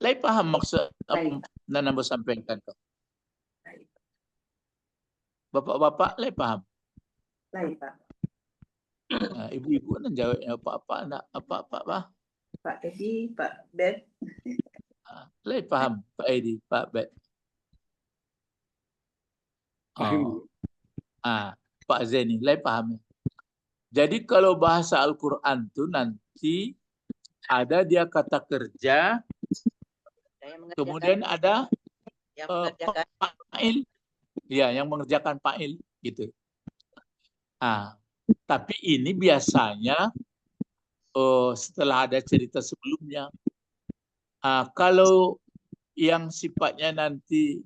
Lai paham maksud yang nambah sampaikan kau. Bapak-bapak lai paham. Lai Pak. Ibu-ibu kan jawabnya apa-apa enggak apa-apa Pak. Pak Edi, Pak Bet. Lai paham Pak Edi, Pak Bet. Pak Zeni, lai paham. Jadi kalau bahasa Al-Quran itu nanti ada dia kata kerja, kemudian ada yang mengerjakan fa'il. Ya, yang mengerjakan fa'il gitu. Tapi ini biasanya setelah ada cerita sebelumnya. Kalau yang sifatnya nanti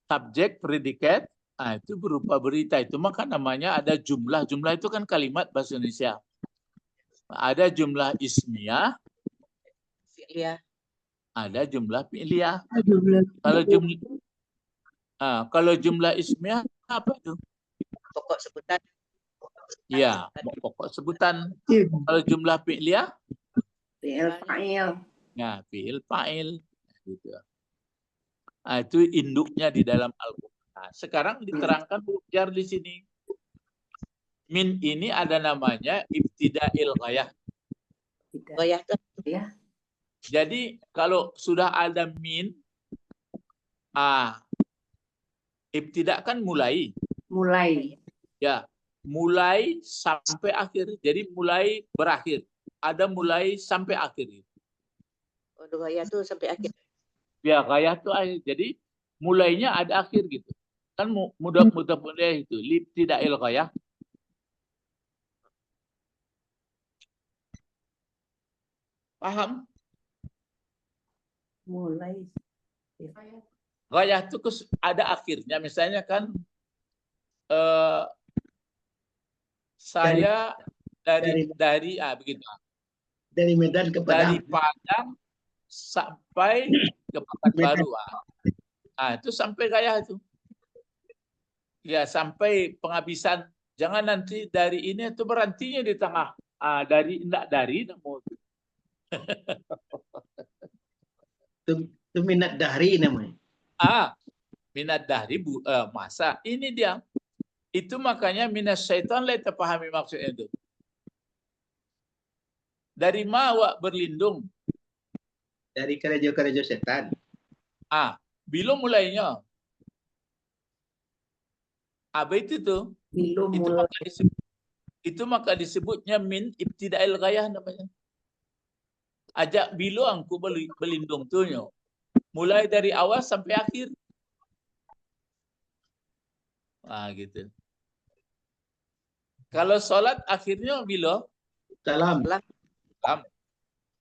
subjek predikat, itu berupa berita, itu maka namanya ada jumlah. Jumlah itu kan kalimat bahasa Indonesia. Ada jumlah ismiyah, fi'liyah. ada jumlah fi'liyah. Jumlah. Kalau jumlah ismiyah apa itu? Pokok sebutan. Ya, pokok sebutan. Kalau jumlah fi'liyah? Fi'il fa'il. Ya, fi'il fa'il. Gitu. Itu induknya di dalam Al-Quran. Sekarang diterangkan ujar di sini. Min ini ada namanya ibtida'il ghayah. Ghayah itu Ya. Jadi kalau sudah ada min, ibtida' kan mulai. Mulai. Ya, mulai sampai akhir. Jadi mulai berakhir. Ada mulai sampai akhir. ghayah itu sampai akhir. Ya, ghayah itu akhir. Jadi mulainya ada akhir gitu. Kan mudah-mudah itu ibtida'il ghayah. Paham? Mulai. Ghayah itu ada akhirnya. Misalnya kan saya dari begitu. Dari Medan ke Dari Padang. Padang sampai ke Pekanbaru. Itu sampai Ghayah itu. Ya, sampai penghabisan. Jangan nanti dari ini itu berhentinya di tengah. Dari enggak dari namun. Itu minat dahri namanya. Minat dahri masa. Ini dia. Itu makanya minas syaitan lah kita pahami maksudnya itu. Dari mana berlindung? Dari kerja-kerja setan. Bila mulainya. Apa itu tuh? Itu maka disebutnya min ibtida'il ghayah namanya. Ajak bila angku berlindung tuh nyo. Mulai dari awal sampai akhir. Gitu. Kalau sholat akhirnya bila? Salam.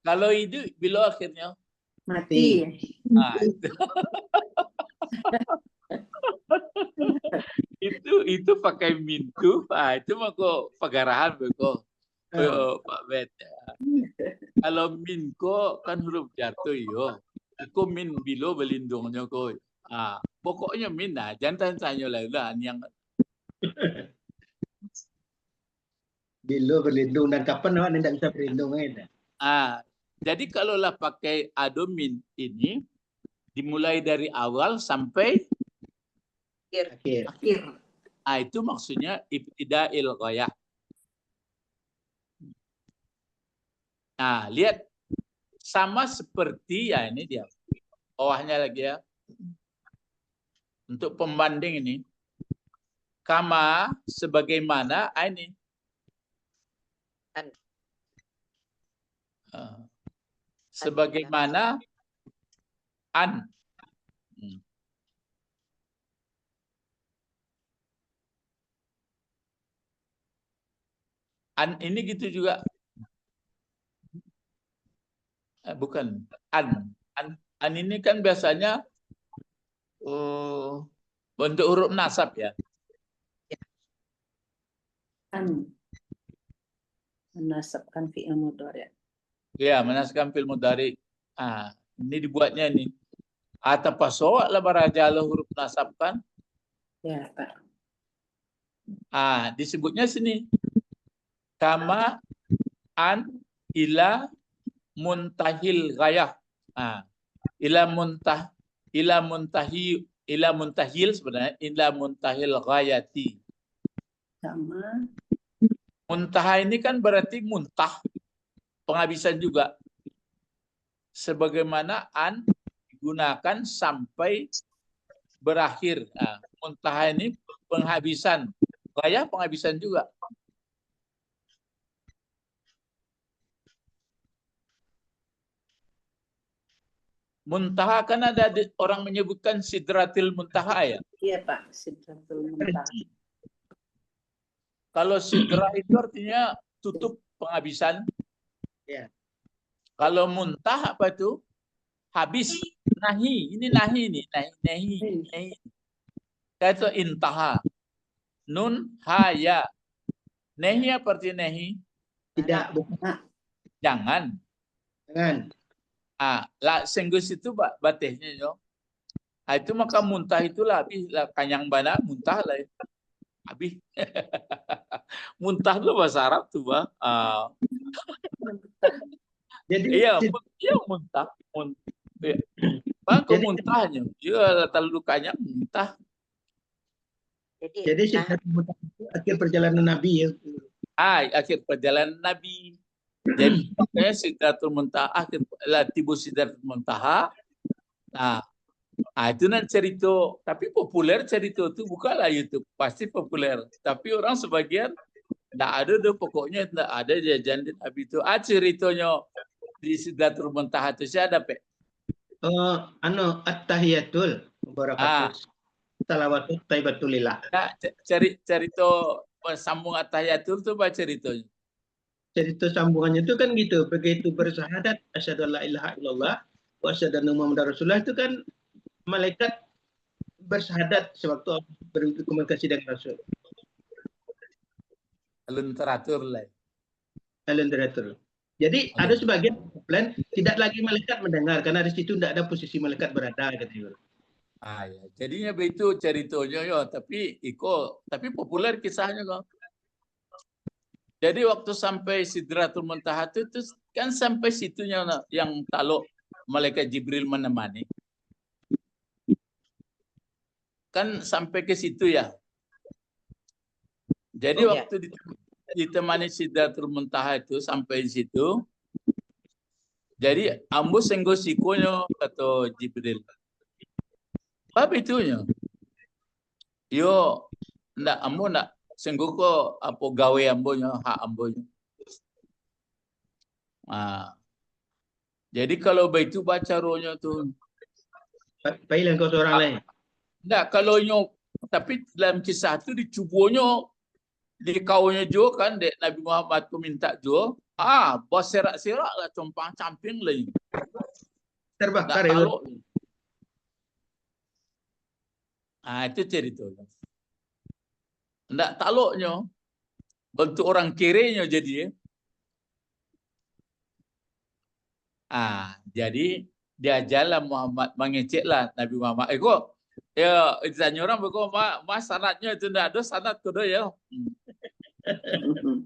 Kalau hidup bila akhirnya? Mati. Itu pakai mintu, itu mah kok pagarahan beko. Pak Bet. Kalau min ko kan huruf jatuh yo. Iko min bilo berlindungnya ko. Pokoknya min jangan tanya lah yang bilo berlindung dan kapan awak tidak bisa berlindung jadi kalaulah pakai adomin ini dimulai dari awal sampai akhir. Itu maksudnya ibtida'il ghayah. Lihat sama seperti ini dia. Bawahnya lagi ya. Untuk pembanding ini. Kama sebagaimana ini. Sebagaimana an. An ini gitu juga. Bukan an ini kan biasanya bentuk huruf nasab ya. Menasabkan fi'il mudhari'. Ya, menasabkan fi'il mudhari'. Ini dibuatnya ini. Atapasowa lah barajalah huruf nasab kan? Ya, Pak. Disebutnya sini. Kama an ila muntahil ghayah. Ila muntahil sebenarnya ila muntahil ghayati. Sama. Muntah ini kan berarti muntah, penghabisan juga. Sebagaimana an digunakan sampai berakhir. Muntah ini penghabisan. Ghayah penghabisan juga. Muntaha kan ada orang menyebutkan sidratil muntaha ya. Iya Pak, sidratul muntaha. Kalau sidrah itu artinya tutup penghabisan. Ya. Kalau muntah apa itu? Habis. Nahi. Ini nahi nih. Nahi. Itu intaha. Nun haya. Nahi apa arti nahi? Tidak. Jangan. Senggus itu batihnya yo. Itu maka muntah itulah habis lah kanyang bana muntah lah. Habis. Muntah tuh bahasa Arab tuh, Bang. Jadi iya muntah. Bang kok muntahnya? Iya terlalu kanyang muntah. Jadi muntah itu akhir perjalanan Nabi ya. Akhir perjalanan Nabi. Jadi makanya Sidratul Muntaha akhir tibu Sidratul Muntaha. Itu nanti cerita, tapi populer cerita itu bukalah YouTube, pasti populer. Tapi orang sebagian tidak ada deh, pokoknya tidak ada jajan Nabi itu. Ceritanya di Sidratul Muntaha itu siapa Pak? At-tahiyatul mubarakatuh. Salawatut thayyibatulillah. Cerita sambung at-tahiyatul itu apa ceritanya? Cerita sambungannya itu kan gitu, begitu bersyahadat asyhadu alla ilaha illallah wa asyhadu anna muhammadar rasulullah itu kan malaikat bersyahadat sewaktu berkomunikasi dengan Rasul. Alun teratur lah. Alun teratur. Jadi ada sebagian plan tidak lagi malaikat mendengar karena di situ tidak ada posisi malaikat berada gitu. Ya. Jadinya begitu ceritanya ya, tapi populer kisahnya kok. Jadi waktu sampai Sidratul Muntaha itu kan sampai situnya yang taluk malaikat Jibril menemani. Kan sampai ke situ ya. Jadi waktu ditemani Sidratul Muntaha itu sampai di situ. Jadi ambo senggo sikonya kata Jibril. Bab itunya. Yo ndak ambo ndak senggo ko apa gawe ambonya hak ambonya. Jadi kalau begitu baca rohnya tuh. Pailan kau seorang lain. Enggak, kalau nyok, tapi dalam kisah itu dicubunya di kaunya juga kan dek Nabi Muhammad tu minta juga. Bos serak-serak lah compang camping lah. Terbakar ya. Itu ceritanya. Enggak taluknya. Bentuk orang kirenya jadi. Jadi dia jalan Muhammad mengeceklah Nabi Muhammad. Kok ya tanya orang kok mas sanadnya itu enggak ada sanad kudu ya.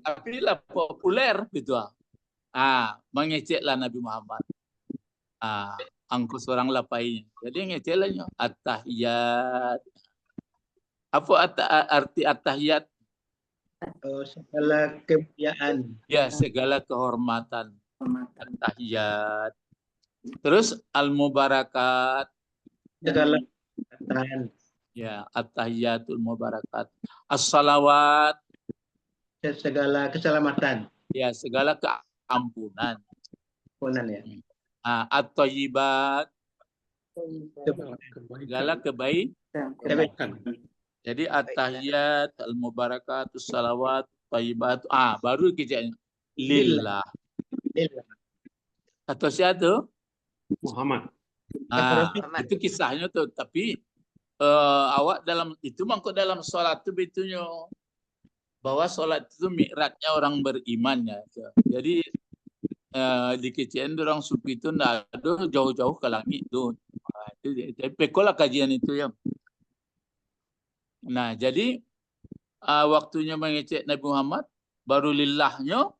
Tapi lah populer gitu. Mengeceklah Nabi Muhammad. Angku seorang lapainya. Jadi ngeceklah at-tahiyat. Apa arti at-tahiyat? Segala kemuliaan. Ya, segala kehormatan. At-tahiyat. Terus al-mubarakat. Segala kehormatan. Ya, at-tahiyatul mubarakat. As-salawat. Segala keselamatan. Ya, segala keampunan. Ampunan ya. At-thayyibat. Segala kebaikan. Jadi at-tahiyat, al-mubarakat, as-salawat, thayyibat. Baru kijanya. Lillah. Atau siapa? Muhammad. Itu kisahnya tuh. Tapi awak dalam itu mangkuk dalam sholat itu betunya bahwa sholat itu mi'rajnya orang beriman ya. Jadi di kecil orang sufi itu ndak ada jauh-jauh ke langit tuh. Jadi pekolah kajian itu ya. Nah, jadi waktunya mengecek Nabi Muhammad baru lillahnya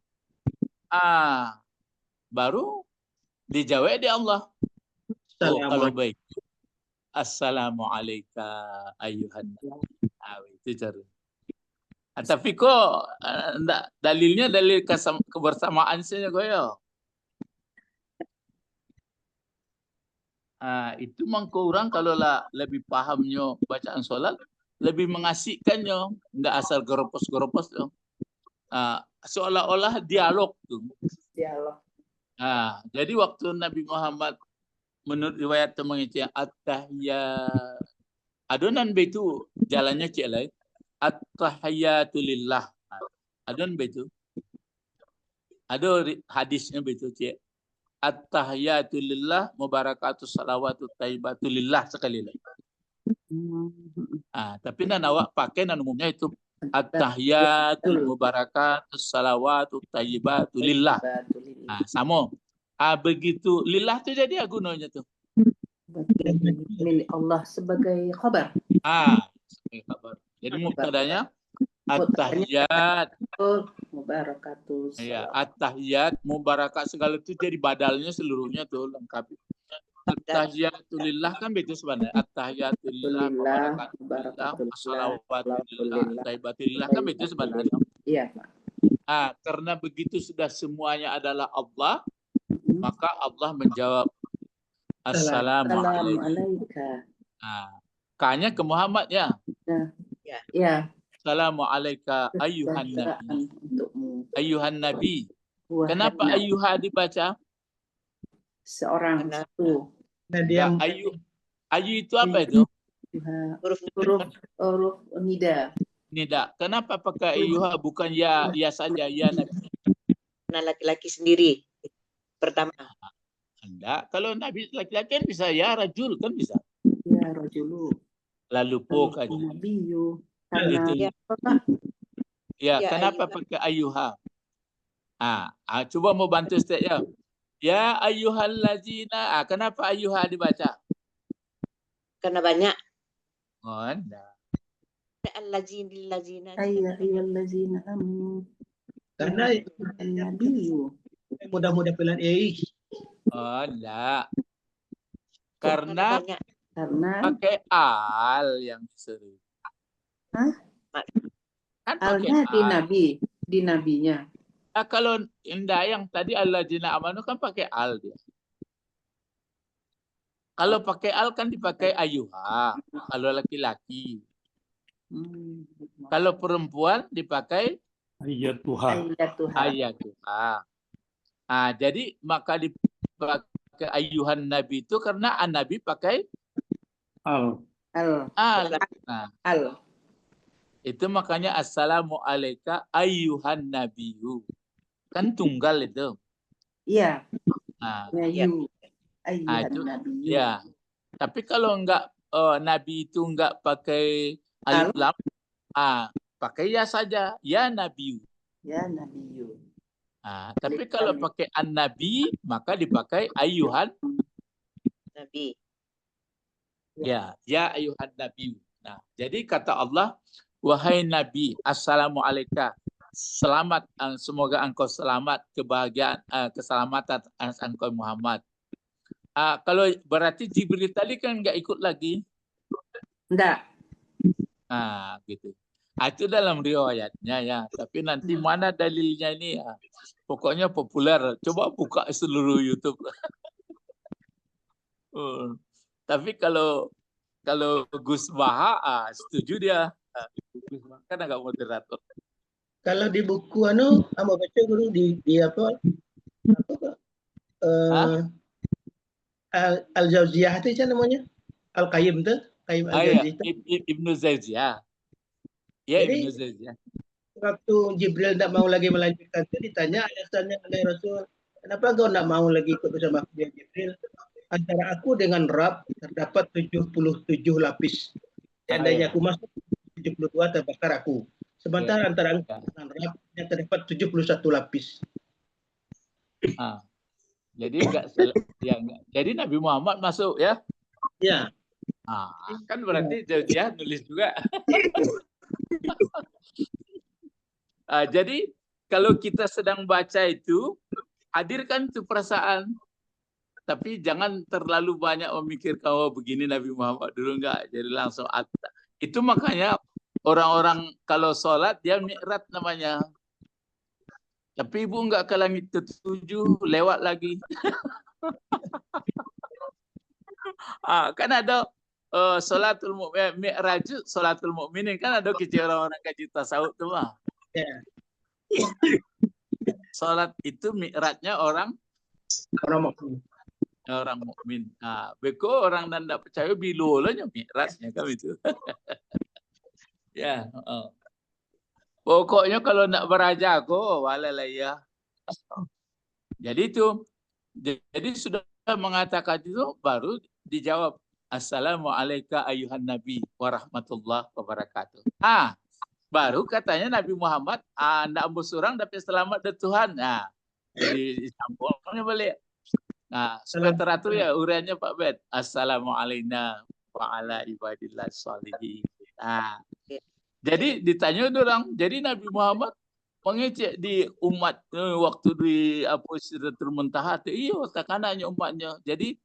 baru dijawab di Allah. Kalau baik. Assalamualaikum ayuhan nabi. Itu cara. Tapi kok enggak dalilnya dalil kebersamaan saja kok ya. Itu mangko orang kalau lah lebih pahamnya bacaan solat lebih mengasihkannya, enggak asal geropos-geropos tuh. Seolah-olah dialog tuh. Dialog. Jadi waktu Nabi Muhammad menurut riwayat mengecek at-tahiyat adonan begitu jalannya cek lain at-tahiyatulillah adon begitu ada hadisnya begitu cek at-tahiyatulillah mubarakatus salawatut thayyibatulillah sekali lagi. Tapi nan awak pakai nan umumnya itu at-tahiyatul mubarakatus salawatut thayyibatulillah. Sama. Begitu lillah itu jadi gunanya tuh. Milik Allah sebagai khabar. Sebagai khabar. Jadi mubtadanya at-tahiyat mubarakatus. Ya, at-tahiyat mubarakat segala itu jadi badalnya seluruhnya tuh lengkap. At-tahiyatulillah kan begitu sebenarnya. At-tahiyatulillah mubarakatulillah salawatulillah thayyibatulillah kan begitu sebenarnya. Iya, Pak. Karena begitu sudah semuanya adalah Allah, maka Allah menjawab Assalamualaikum. Kanya ke Muhammad ya. Ya. Assalamualaikum ayuhan nabi. Ayuhan nabi. Kenapa ayuha dibaca? Seorang itu. Ayu itu apa itu? Huruf nida. Nida. Kenapa pakai ayuha bukan ya saja ya nabi? Karena laki-laki sendiri. Pertama. Enggak, kalau nabi laki-laki kan bisa ya rajul kan bisa. Ya rajulu. Lalu kaji. Nabiyu. Kenapa pakai ayuha? Coba mau bantu Ustaz ya. Ya ayyuhallazina. Kenapa ayyuha dibaca? Karena banyak. Oh, enggak. Allazina. Ayyuhallazina amanu. Karena itu An-nabiyyu. mudah-mudah pilihan Oh, enggak. Karena Karena banyak. Karena pakai al yang disuruh. Hah? Kan alnya pakai al. di nabinya. Kalau enggak yang tadi alladzina amanu kan pakai al dia. Kalau pakai al kan dipakai ayuha. Kalau laki-laki. Kalau perempuan dipakai Ayatuha. ayatuha. Nah, jadi maka dipakai ayuhan nabi itu karena an-nabi pakai Al. al. Nah, Al. itu makanya assalamu alayka ayyuhan nabiyyu. Kan tunggal itu. Iya. Nah, Nayu. nah, Ayyuhan itu nabiyyu. ya. Tapi kalau enggak nabi itu enggak pakai alif lam, pakai ya saja, ya nabiyyu. Ya nabiyyu. Nah, tapi kalau pakai an-nabi maka dipakai ayyuhan Nabi. ya ayyuhan nabiyyu. Nah, jadi kata Allah, wahai nabi, assalamu alayka. Selamat, semoga engkau selamat, kebahagiaan, keselamatan atas engkau Muhammad. Kalau berarti Jibril tadi kan nggak ikut lagi. Enggak. Nah, gitu. Itu dalam riwayatnya ya. Tapi nanti mana dalilnya ini? Pokoknya populer. Coba buka seluruh YouTube. Tapi kalau Gus Baha, setuju dia. Gus Baha kan agak moderator. Kalau di buku mau baca guru di apa? Al-Jauziyah itu namanya? Al-Qayyim tuh, Qayyim Al-Jauziyah. Ibnu Zaiziyah. Ya, Ibnu Zaiziyah. Waktu Jibril tidak mau lagi melanjutkan itu ditanya alasannya oleh Rasul, kenapa kau tidak mau lagi ikut bersama dia Jibril? Antara aku dengan Rab terdapat 77 lapis. Seandainya aku masuk 72 terbakar aku. Sementara antara aku dengan Rab yang terdapat 71 lapis. Jadi enggak. Jadi Nabi Muhammad masuk ya? Ya. Kan berarti Jauziyah nulis juga. Jadi kalau kita sedang baca itu, hadirkan itu perasaan. Tapi jangan terlalu banyak memikirkan, oh begini Nabi Muhammad dulu, enggak. Jadi langsung itu makanya orang-orang kalau sholat dia mi'raj namanya. Tapi ibu enggak ke langit ke-7, lewat lagi. Kan ada sholatul mi'raj, sholatul mukminin, kan ada kecil orang-orang kaji tasawuf tuh mah. Sholat itu mi'rajnya orang mukmin. Beko orang yang tidak percaya bilolanya mi'rajnya kan itu. Ya. Pokoknya kalau nak beraja aku walalah ya. Jadi sudah mengatakan itu baru dijawab assalamualaikum ayyuhan nabi warahmatullahi wabarakatuh. Baru katanya Nabi Muhammad anda ambus orang tapi selamat dari Tuhan. Jadi disambungnya balik. Supaya teratur ya uraiannya Pak Bet. Assalamualaikum wa ala ibadillah sholihin. Jadi ditanya orang, jadi Nabi Muhammad mengecek di umat waktu di Sidratul Muntaha itu, iya tekanannya umatnya. Jadi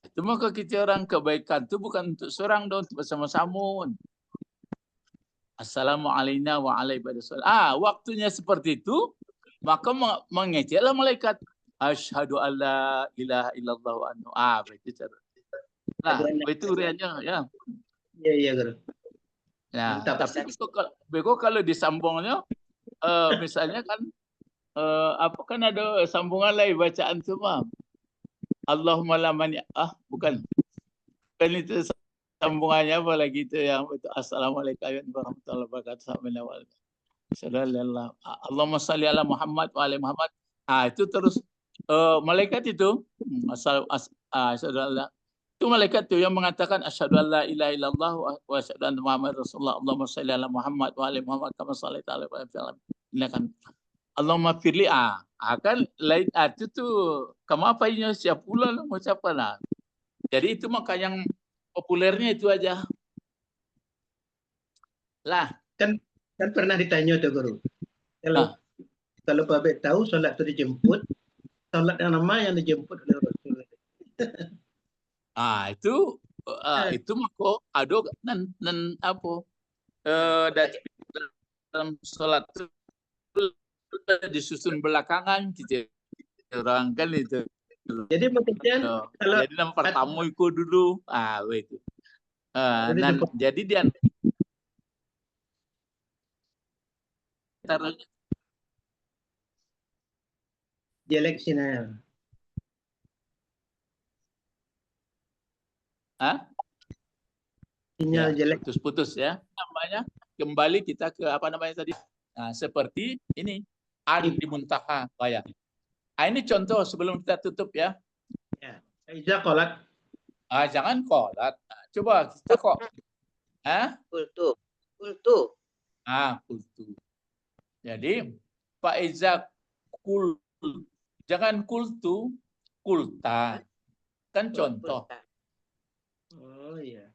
itu maka kita orang kebaikan itu bukan untuk seorang dong, untuk bersama-sama. Assalamualaikum wa ala ibadillah. Waktunya seperti itu, maka mengeceklah malaikat. Asyhadu alla ilaha illallah wa anna. Begitu cara. Itu uraiannya ya. Iya, Guru. Nah, tapi kalau disambungnya, misalnya kan, kan ada sambungan lain bacaan tu mah. Allahumma la mani, bukan. Kan itu sambungannya apa lagi itu yang itu assalamualaikum warahmatullahi wabarakatuh. Allahumma salli ala Muhammad wa ala Muhammad. Itu terus malaikat itu itu malaikat itu yang mengatakan asyhadu alla ilaha illallah wa asyhadu anna Muhammadar Rasulullah. Allahumma shalli ala Muhammad wa ali Muhammad kama shallaita ala Ibrahim. Ini kan Allahumma firli kan lain itu tuh kamu apa ini siap pula mengucapkan. Jadi itu maka yang Populernya itu aja. Lah. Kan pernah ditanya tuh guru. Kalau Pak Bek tahu sholat itu dijemput, sholat yang nama yang dijemput oleh Rasul. Itu mako ado nan apa dalam sholat itu disusun belakangan gitu orang kan itu. Jadi maksudnya kalau jadi yang pertama itu dulu itu. Jadi dia taruhnya jelek sinar. Sinyal jelek. Putus-putus ya. Namanya kembali kita ke apa namanya tadi? Nah, seperti ini. Di muntaha kayak. Ini contoh sebelum kita tutup ya. Ya. Iza qolat. Jangan qolat. Coba kita kok. Kultu. Kultu. Jadi Pak Iza jangan kultu, kulta. Kan contoh. Oh iya,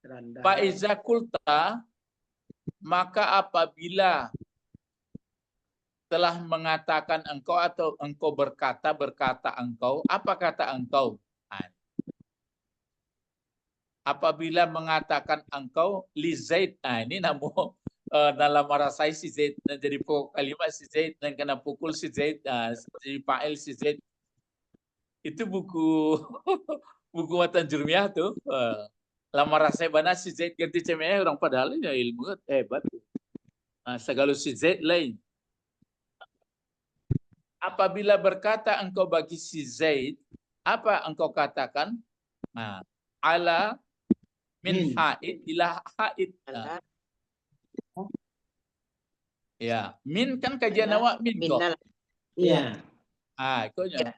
rendah. Pak Iza kulta, maka apabila telah mengatakan engkau atau engkau berkata engkau, apa kata engkau? Apabila mengatakan engkau li Zaid, ini namu dalam marasai si Zaid, jadi pokok kalimat si Zaid dan kena pukul si Zaid, si fa'il si Zaid. Itu buku matan jurmiah tuh. Lamar saya bana si Zaid ganti cemeh orang padahal ya ilmu hebat. Segala si Zaid lain. Apabila berkata engkau bagi si Zaid, apa engkau katakan? Ala min haid ila haid. Ya, min kan kajian awak min kok. Iya. Ikonya.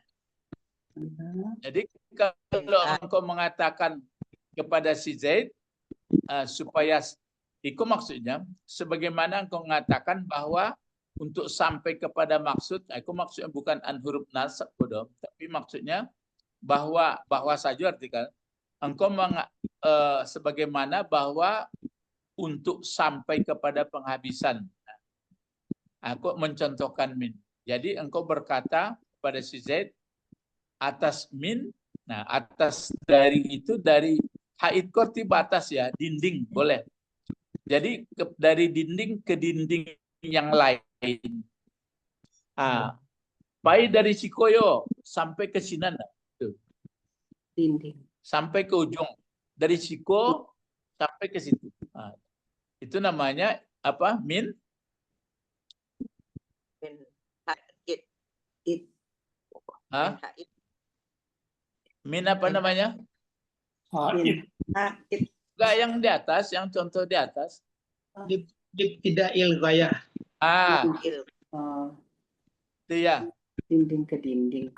Jadi kalau engkau mengatakan kepada si Zaid supaya itu maksudnya sebagaimana engkau mengatakan bahwa untuk sampai kepada maksud, aku maksudnya bukan an huruf nasab tapi maksudnya bahwa saja artikel engkau sebagaimana bahwa untuk sampai kepada penghabisan. Aku mencontohkan min. Jadi engkau berkata kepada si Zaid atas min, atas dari itu dari haid korti batas ya, dinding boleh. Jadi dari dinding ke dinding yang lain. Baik dari Sikoyo sampai ke Sinan. Dinding. Sampai ke ujung. Dari Siko sampai ke situ. Itu namanya apa? Min min apa namanya? Enggak yang di atas, yang contoh di atas. Tidak ilgayah. Itu ya. Dinding ke dinding.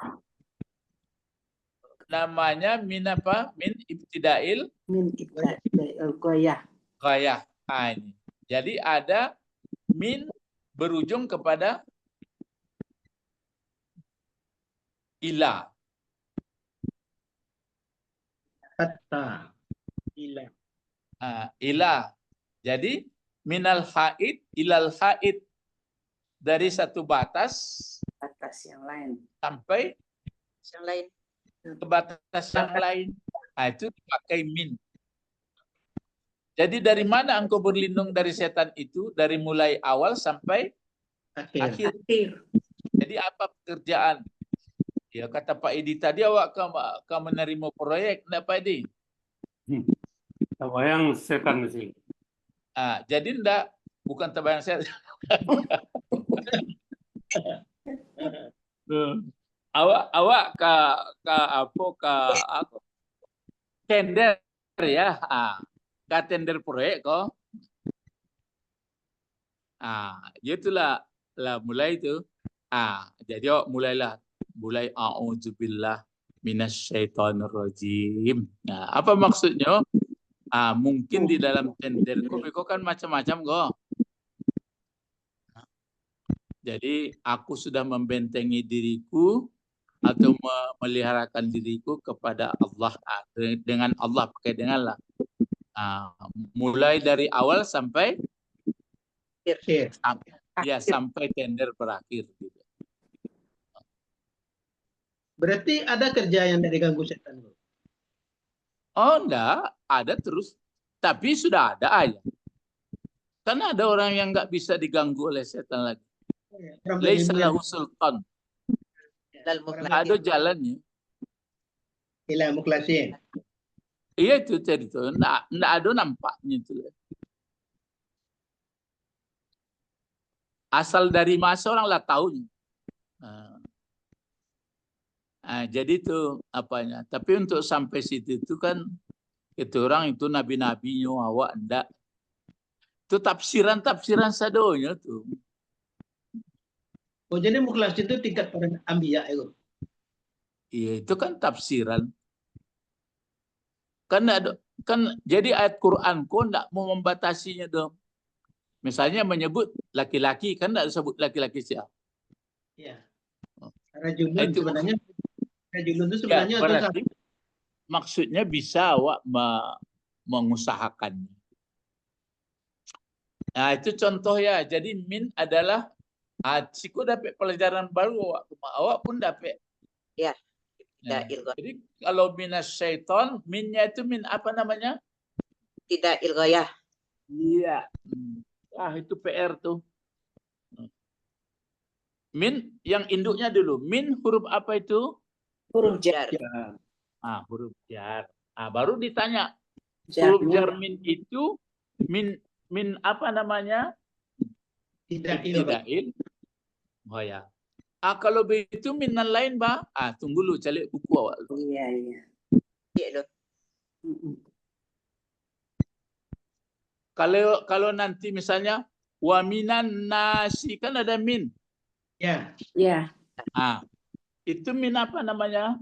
Namanya min apa? Min ibtidail. Min ibtidail goyah. Goyah. Ini. Jadi ada min berujung kepada ila. Hatta. Ila. Ila. Jadi minal haid ilal haid, dari satu batas yang lain sampai yang lain ke batas yang lain. Itu dipakai min. Jadi dari mana engkau berlindung dari setan itu? Dari mulai awal sampai akhir. Jadi apa pekerjaan? Ya kata Pak Edi tadi, awak kamu menerima proyek, enggak Pak Edi? Tabayang setan di sini. Jadi enggak, bukan tabayang setan. awak ke tender ya, ke tender proyek kok. Itulah mulai itu. Jadi mulai a'udzubillah minasyaitonirrajim. Apa maksudnya? Mungkin di dalam tender kok kan macam-macam kok. Jadi aku sudah membentengi diriku atau memeliharakan diriku kepada Allah, dengan Allah, pakai dengan lah. Mulai dari awal sampai sampai tender berakhir gitu. Berarti ada kerja yang tidak diganggu setan, Guru? Oh, enggak, ada terus. Tapi sudah ada aja. Karena ada orang yang nggak bisa diganggu oleh setan lagi. Laisa lahu sultan. Ada jalannya. Ila mukhlasin. Iya itu tadi tuh. Nggak ada nampaknya itu. Asal dari masa orang lah tahunya. Jadi itu apanya. Tapi untuk sampai situ itu kan itu orang itu nabi-nabinya awak enggak. Itu tafsiran sadonya tuh. Oh, jadi mukhlas itu tingkat para anbiya itu. Iya, itu kan tafsiran. Kan jadi ayat Quran kok enggak mau membatasinya dong. Misalnya menyebut laki-laki, kan enggak disebut laki-laki siapa? Iya. Rajulun sebenarnya rajulun itu sebenarnya berarti maksudnya bisa awak mengusahakannya. Nah, itu contoh ya. Jadi min adalah siku dapat pelajaran baru, awak pun dapat. Ya. Nah, jadi kalau minas syaiton, minnya itu min apa namanya? Tidak ilghayah. Iya. Itu PR tuh. Min yang induknya dulu. Min huruf apa itu? Huruf jar. Huruf jar. Baru ditanya. Huruf jar min itu min apa namanya? Tidak il. Oh ya. Kalau begitu minan lain, Mbak. Tunggu dulu cari buku awal. Iya. Iya loh. Kalau nanti misalnya wa minan nasi kan ada min. Ya. Ya. Itu min apa namanya?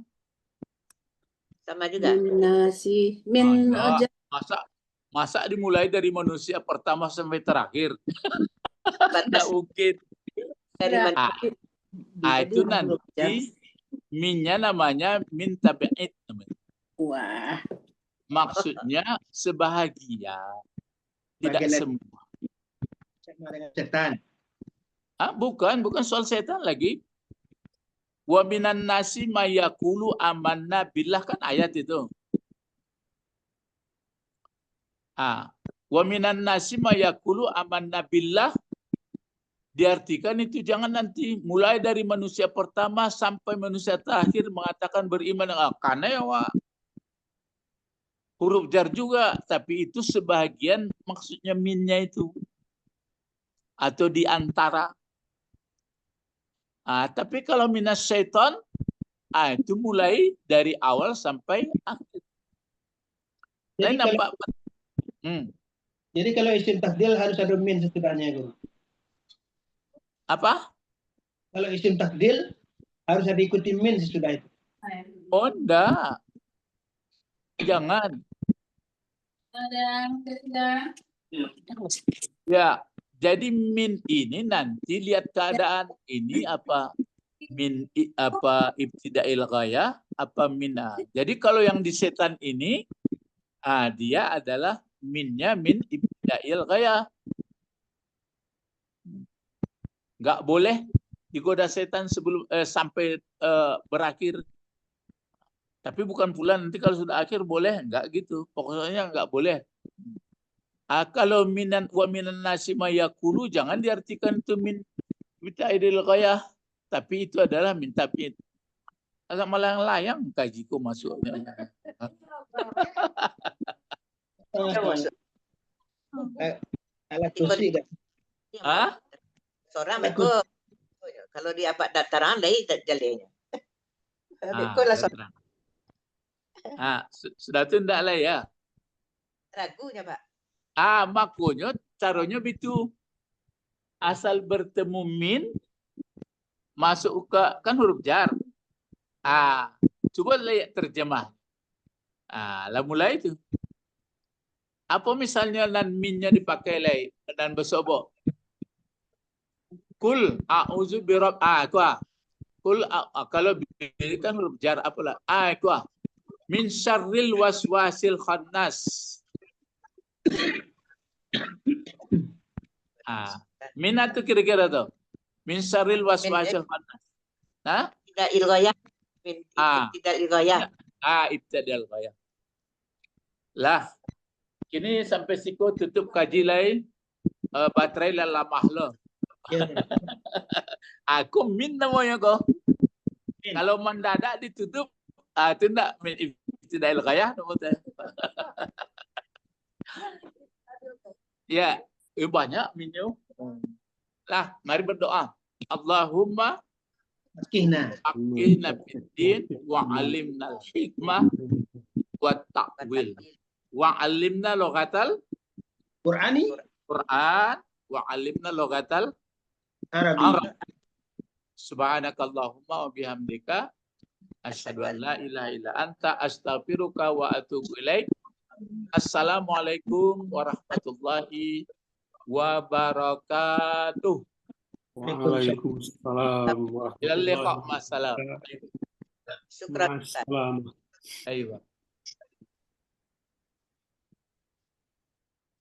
Sama juga. Nasi. Masa dimulai dari manusia pertama sampai terakhir? Tidak mungkin. Dari mana? Itu nanti minnya namanya min tabi'id. Wah. Maksudnya sebahagian. Tidak semua. Sama dengan setan. Bukan soal setan lagi. Wa minan nasi mayakulu amanna billah, kan ayat itu. Wa minan nasi mayakulu amanna billah, diartikan itu jangan nanti mulai dari manusia pertama sampai manusia terakhir mengatakan beriman dengan karena ya huruf jar juga, tapi itu sebahagian maksudnya minnya itu atau di antara. Tapi kalau minas syaitan, itu mulai dari awal sampai akhir. Jadi kalau isim tafdil harus ada min setidaknya, Guru. Apa? Kalau isim tafdil harus ada ikuti min sesudah itu. Oh, enggak. Jangan. Ya, jadi min ini nanti lihat keadaan ini apa min apa ibtidail ghayah apa mina. Jadi kalau yang di setan ini dia adalah minnya min ibtidail ghayah. Enggak boleh digoda setan sebelum sampai berakhir. Tapi bukan pula nanti kalau sudah akhir boleh, enggak gitu. Pokoknya enggak boleh. Kalau wa minan nasi mayakulu, jangan diartikan itu min ibtidail ghayah, tapi itu adalah min tabi'id. Agak melayang-layang kajiku masuknya. Alat kursi dah. Seorang mereka kalau di apa dataran lain jalannya. Sudah tu enggak lah ya. Ragunya, Pak. Makanya caranya begitu. Asal bertemu min masuk ke kan huruf jar. Coba lihat terjemah. Lah mulai itu. Apa misalnya nan minnya dipakai lain dan bersobok. Kul a'udzu birab kalau begini kan huruf jar apalah? Itu min syarril waswasil khannas. Min itu kira-kira tuh. Min syarril waswasil khannas. Nah? Tidak ilgoyah. Tidak ilgoyah. Ibtidal ghayah. Lah, kini sampai siku tutup kaji lain baterai lamah lo. Aku min namanya kok. Kalau mendadak ditutup, itu enggak min ibtidal ghayah namanya. Ya, banyak minyo. Lah, mari berdoa. Allahumma Fakihna. fakihna fiddin wa alimna al-hikmah wa ta'wil. Wa alimna lughatal Qur'ani. Quran wa alimna lughatal Arabi. Arab. Subhanakallahumma wa bihamdika asyhadu an la ilaha illa anta astaghfiruka wa atubu ilaik. Assalamualaikum warahmatullahi wabarakatuh. Waalaikumsalam warahmatullahi Ila liqa. Masalam. wabarakatuh. Syukran. Masalam. Aywa.